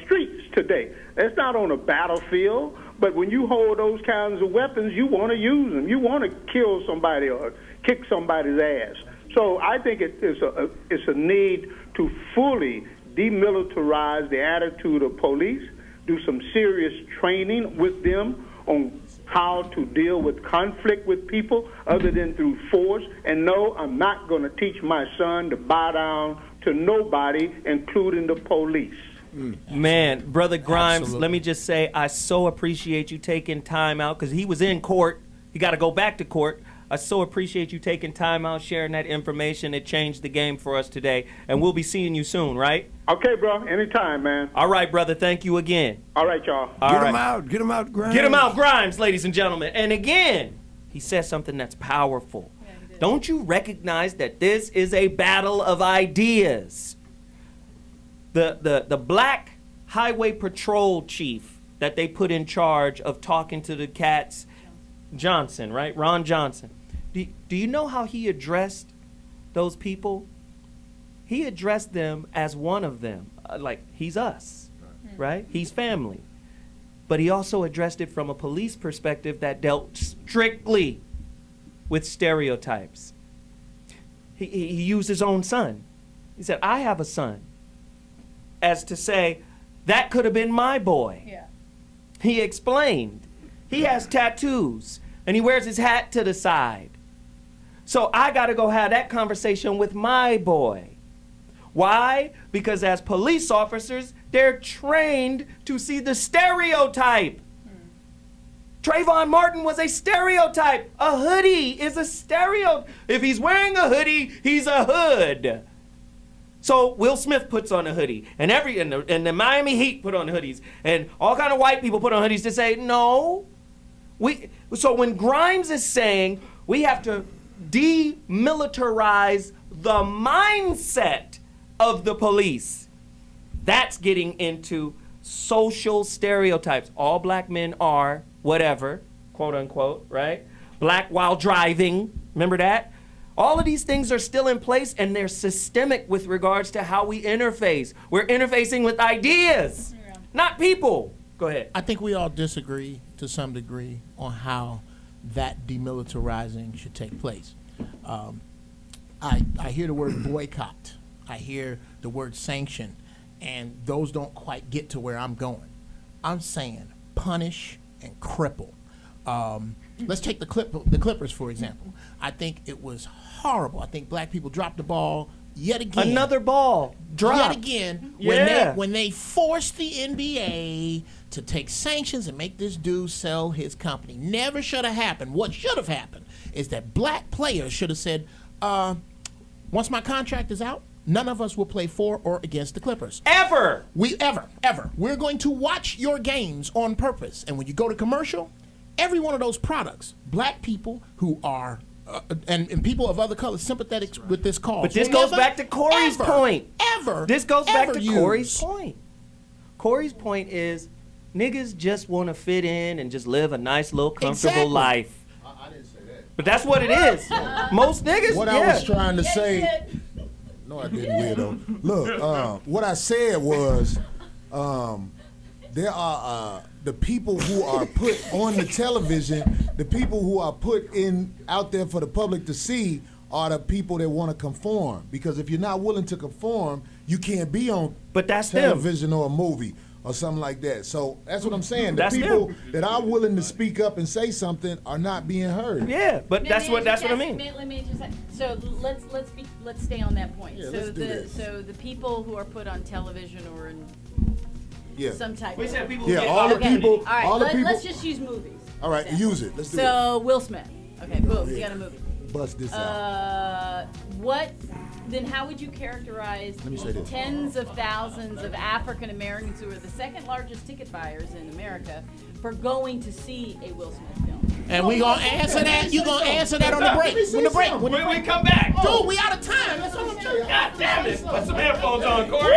streets today. It's not on a battlefield, but when you hold those kinds of weapons, you want to use them. You want to kill somebody or kick somebody's ass. So I think it's a need to fully demilitarize the attitude of police, do some serious training with them on how to deal with conflict with people other than through force. And no, I'm not going to teach my son to bow down to nobody, including the police. Man, Brother Grimes, Absolutely. let me just say, I so appreciate you taking time out, because he was in court. He got to go back to court. I so appreciate you taking time out, sharing that information. It changed the game for us today. And we'll be seeing you soon, right? Okay, bro. Anytime, man. All right, brother. Thank you again. All right, y'all. Get him out. Get him out, Grimes. Get him out, Grimes, ladies and gentlemen. And again, he says something that's powerful. Don't you recognize that this is a battle of ideas? The black highway patrol chief that they put in charge of talking to the cats, Johnson, right? Ron Johnson. Do you know how he addressed those people? He addressed them as one of them. Like, he's us, right? He's family. But he also addressed it from a police perspective that dealt strictly with stereotypes. He used his own son. He said, I have a son. As to say, that could have been my boy. Yeah. He explained. He has tattoos, and he wears his hat to the side. So I got to go have that conversation with my boy. Why? Because as police officers, they're trained to see the stereotype. Trayvon Martin was a stereotype. A hoodie is a stereotype. If he's wearing a hoodie, he's a hood. So Will Smith puts on a hoodie, and the Miami Heat put on hoodies, and all kind of white people put on hoodies to say no. So when Grimes is saying we have to demilitarize the mindset of the police, that's getting into social stereotypes. All black men are whatever, quote unquote, right? Black while driving, remember that? All of these things are still in place, and they're systemic with regards to how we interface. We're interfacing with ideas, not people. Go ahead. I think we all disagree to some degree on how that demilitarizing should take place. I hear the word boycott. I hear the word sanction, and those don't quite get to where I'm going. I'm saying punish and cripple. Let's take the Clippers, for example. I think it was horrible. I think black people dropped the ball yet again. Another ball dropped. Yet again, Yeah. when they forced the NBA to take sanctions and make this dude sell his company. Never should have happened. What should have happened is that black players should have said, once my contract is out, none of us will play for or against the Clippers. Ever. Ever. We're going to watch your games on purpose. And when you go to commercial, every one of those products, black people who are, and people of other colors sympathetic with this cause. But this goes back to Corey's point. This goes back to Corey's point. Corey's point is niggas just want to fit in and just live a nice little comfortable life. I didn't say that. But that's what it is. Most niggas, What I was trying to say. No, I didn't, weirdo. Look, what I said was, there are the people who are put on the television, the people who are put out there for the public to see are the people that want to conform. Because if you're not willing to conform, you can't be on television or a movie or something like that. So that's what I'm saying. The people that are willing to speak up and say something are not being heard. Yeah, but that's what I mean. Let me just so let's stay on that point. Yeah, so let's do that. So the people who are put on television or in some type We of said people Yeah, all the people. All right, all the people. let's just use movies. All right, use it. Let's do So Will Smith. Okay, boom, you got a movie. it. Bust this out. Then how would you characterize Let me say this. tens of thousands of African Americans who are the second largest ticket buyers in America for going to see a Will Smith film? And we gonna answer that. You gonna answer that on the break. When we come back. Dude, we out of time. That's what I'm telling you. God damn it. Put some headphones on, Corey.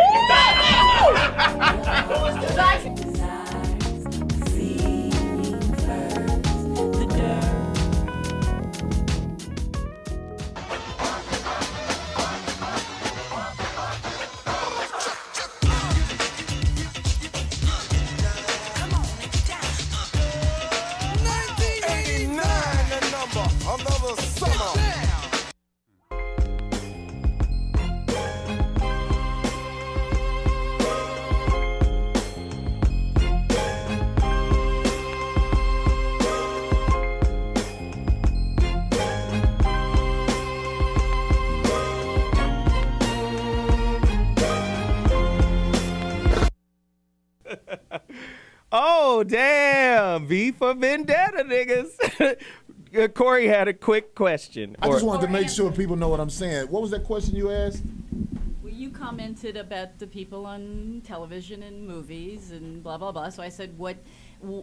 Another summer. Oh, damn. V for Vendetta, niggas. Corey had a quick question. I just wanted to make sure people know what I'm saying. What was that question you asked? Well, you commented about the people on television and movies and blah, blah, blah. So I said,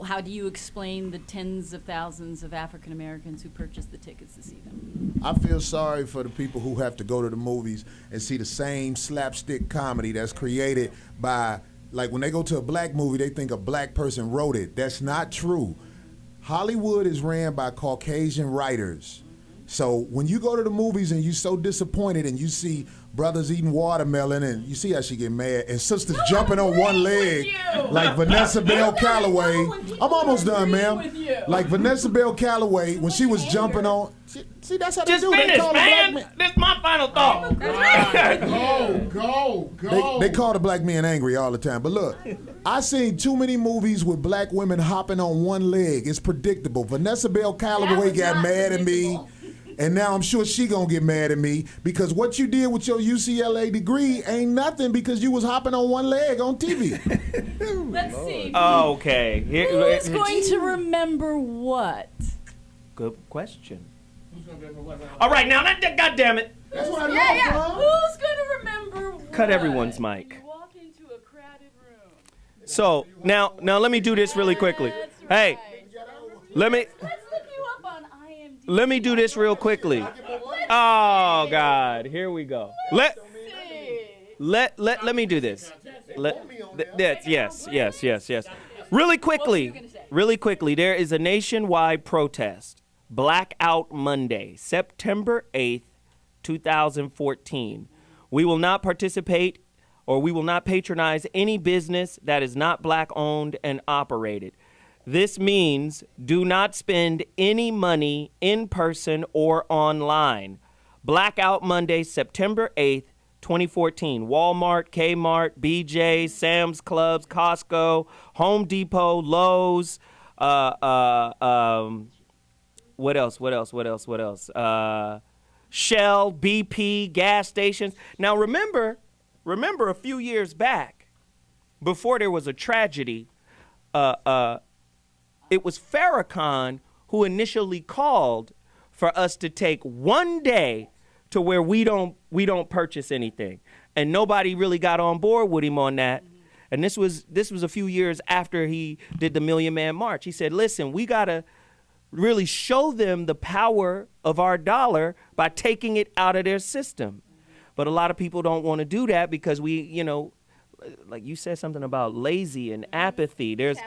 how do you explain the tens of thousands of African Americans who purchased the tickets to see them? I feel sorry for the people who have to go to the movies and see the same slapstick comedy that's created by, like when they go to a black movie, they think a black person wrote it. That's not true. Hollywood is ran by Caucasian writers. So when you go to the movies and you're so disappointed and you see brothers eating watermelon and you see how she get mad and sisters jumping on one leg like Vanessa Bell Calloway. I'm almost done, ma'am. Like Vanessa Bell Calloway when she was jumping on. See, that's how they do. Finish, they call man. Black This is my final thought. Go. They call the black men angry all the time. But look, I seen too many movies with black women hopping on one leg. It's predictable. Vanessa Bell Calloway got mad at me. And now I'm sure she gonna get mad at me because what you did with your UCLA degree ain't nothing because you was hopping on one leg on TV. Let's see. Okay. Who's going to remember what? Good question. All right, now, God damn it. That's what I Yeah. Who's going to remember what? Cut everyone's mic. You walk into a crowded room. So, now let me do this really quickly. Hey, let me... Let's look you up on IMDb. Let me do this real quickly. Oh God, here we go. Let me do this. Yes. Really quickly, there is a nationwide protest. Blackout Monday, September 8th, 2014. We will not participate or we will not patronize any business that is not black owned and operated. This means do not spend any money in person or online. Blackout Monday, September 8th, 2014. Walmart, Kmart, BJ, Sam's Clubs, Costco, Home Depot, Lowe's, what else? Shell, BP, gas stations. Now remember a few years back, before there was a tragedy, it was Farrakhan who initially called for us to take one day to where we don't purchase anything, and nobody really got on board with him on that. And this was a few years after he did the Million Man March. He said, "Listen, we gotta really show them the power of our dollar by taking it out of their system." But a lot of people don't want to do that because we, like you said something about lazy and apathy. There's,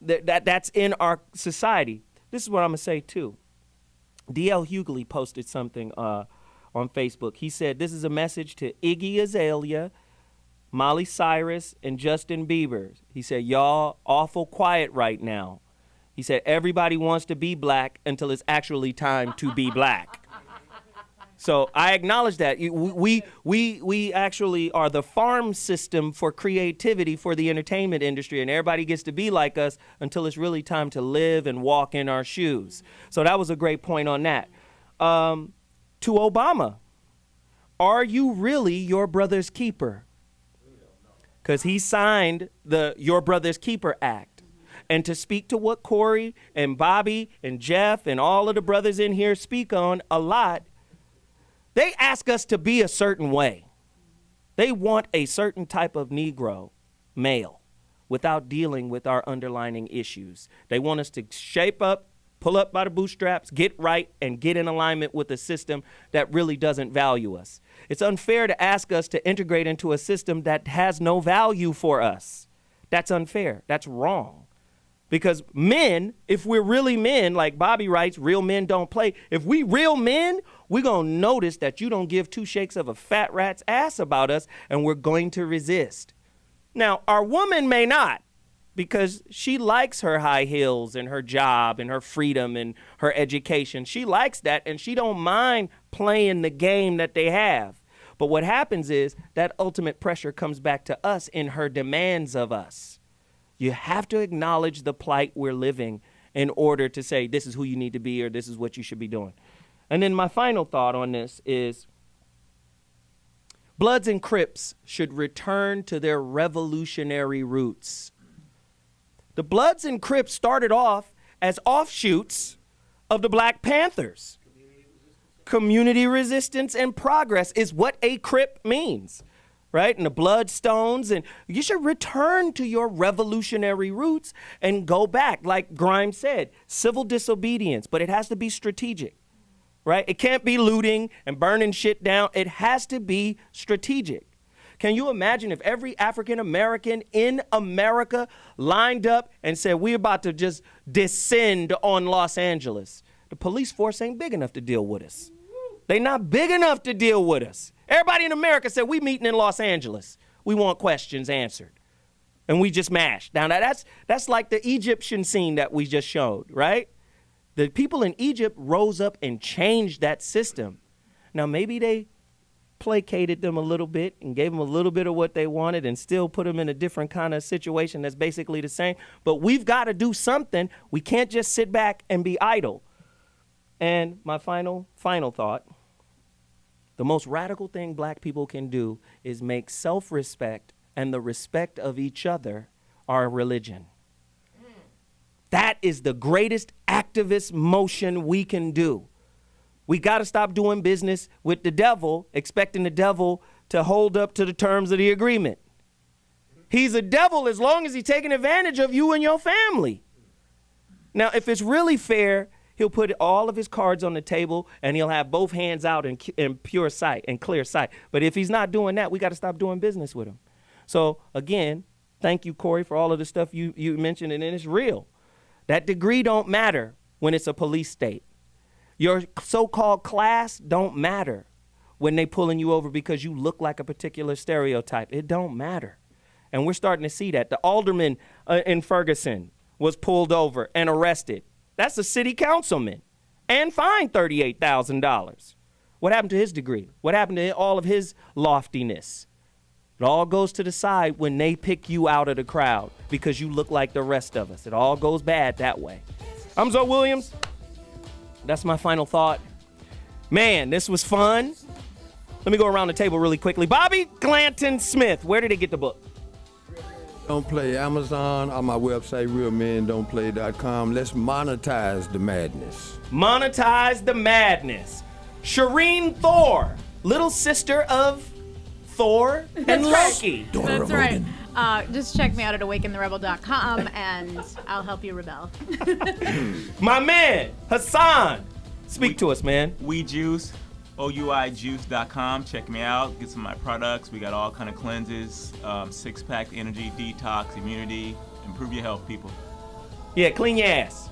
that's in our society. This is what I'm gonna say too. D.L. Hughley posted something on Facebook. He said, "This is a message to Iggy Azalea, Miley Cyrus, and Justin Bieber." He said, "Y'all awful quiet right now." He said, "Everybody wants to be black until it's actually time to be black." So I acknowledge that. We actually are the farm system for creativity for the entertainment industry, and everybody gets to be like us until it's really time to live and walk in our shoes. So that was a great point on that. To Obama, are you really your brother's keeper? Because he signed the Your Brother's Keeper Act. And to speak to what Corey and Bobby and Geoff and all of the brothers in here speak on a lot, they ask us to be a certain way. They want a certain type of Negro, male, without dealing with our underlying issues. They want us to shape up, pull up by the bootstraps, get right, and get in alignment with a system that really doesn't value us. It's unfair to ask us to integrate into a system that has no value for us. That's unfair. That's wrong. Because men, if we're really men, like Bobby writes, real men don't play. If we real men, we're going to notice that you don't give two shakes of a fat rat's ass about us, and we're going to resist. Now, our woman may not, because she likes her high heels and her job and her freedom and her education. She likes that, and she don't mind playing the game that they have. But what happens is that ultimate pressure comes back to us in her demands of us. You have to acknowledge the plight we're living in order to say this is who you need to be or this is what you should be doing. And then my final thought on this is Bloods and Crips should return to their revolutionary roots. The Bloods and Crips started off as offshoots of the Black Panthers. Community resistance and progress is what a Crip means, right? And the Bloodstones, and you should return to your revolutionary roots and go back. Like Grimes said, civil disobedience, but it has to be strategic, right? It can't be looting and burning shit down. It has to be strategic. Can you imagine if every African American in America lined up and said, we're about to just descend on Los Angeles? The police force ain't big enough to deal with us. They not big enough to deal with us. Everybody in America said, we meeting in Los Angeles. We want questions answered. And we just mashed. Now that's like the Egyptian scene that we just showed, right? The people in Egypt rose up and changed that system. Now maybe they placated them a little bit and gave them a little bit of what they wanted and still put them in a different kind of situation that's basically the same. But we've got to do something. We can't just sit back and be idle. And my final thought, the most radical thing black people can do is make self-respect and the respect of each other our religion. That is the greatest activist motion we can do. We got to stop doing business with the devil, expecting the devil to hold up to the terms of the agreement. He's a devil as long as he's taking advantage of you and your family. Now, if it's really fair, he'll put all of his cards on the table and he'll have both hands out in pure sight and clear sight. But if he's not doing that, we got to stop doing business with him. So again, thank you, Corey, for all of the stuff you mentioned, and it's real. That degree don't matter when it's a police state. Your so-called class don't matter when they pulling you over because you look like a particular stereotype. It don't matter. And we're starting to see that. The alderman in Ferguson was pulled over and arrested. That's a city councilman and fined $38,000. What happened to his degree? What happened to all of his loftiness? It all goes to the side when they pick you out of the crowd because you look like the rest of us. It all goes bad that way. I'm Zoe Williams. That's my final thought. Man, this was fun. Let me go around the table really quickly. Bobby Glanton Smith, where did they get the book? Don't Play Amazon, on my website, realmendon'tplay.com. Let's monetize the madness. Monetize the madness. Shareen Thor, little sister of Thor and Loki. That's right. Just check me out at awakentherebel.com and I'll help you rebel. My man, Hassan. Speak to us, man. We Juice, OUIjuice.com. Check me out. Get some of my products. We got all kind of cleanses, six-pack, energy, detox, immunity. Improve your health, people. Yeah, clean your ass.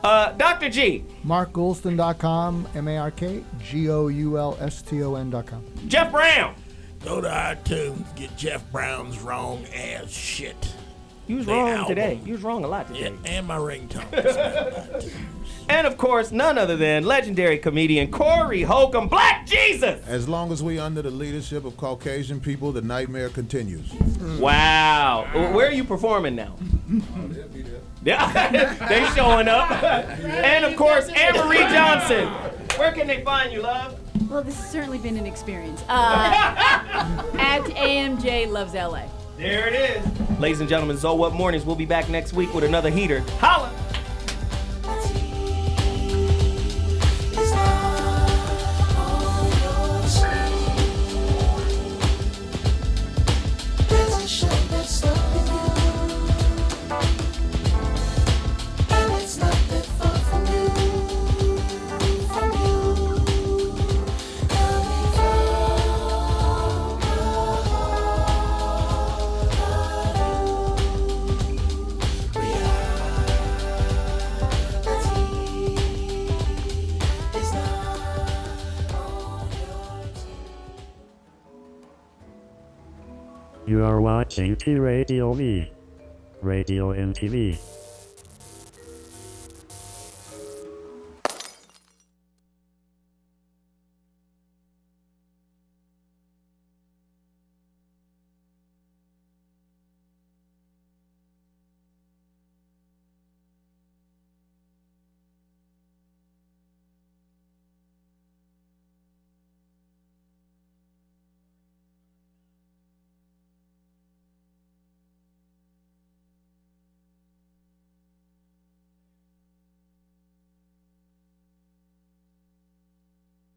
Dr. G. MarkGoulston.com, MarkGoulston.com. Geoff Brown. Go to iTunes, get Geoff Brown's Wrong Ass Shit. You was wrong today. You was wrong a lot today. Yeah, and my ringtone. And of course, none other than legendary comedian Corey Holcomb, Black Jesus. As long as we under the leadership of Caucasian people, the nightmare continues. Wow. Where are you performing now? Yeah, they showing up. And of course, Anne-Marie Johnson. Where can they find you, love? Well, this has certainly been an experience. At AMJ Loves LA. There it is. Ladies and gentlemen, So What Mornings. We'll be back next week with another heater. Holla! You are watching T-Radio V. Radio and TV.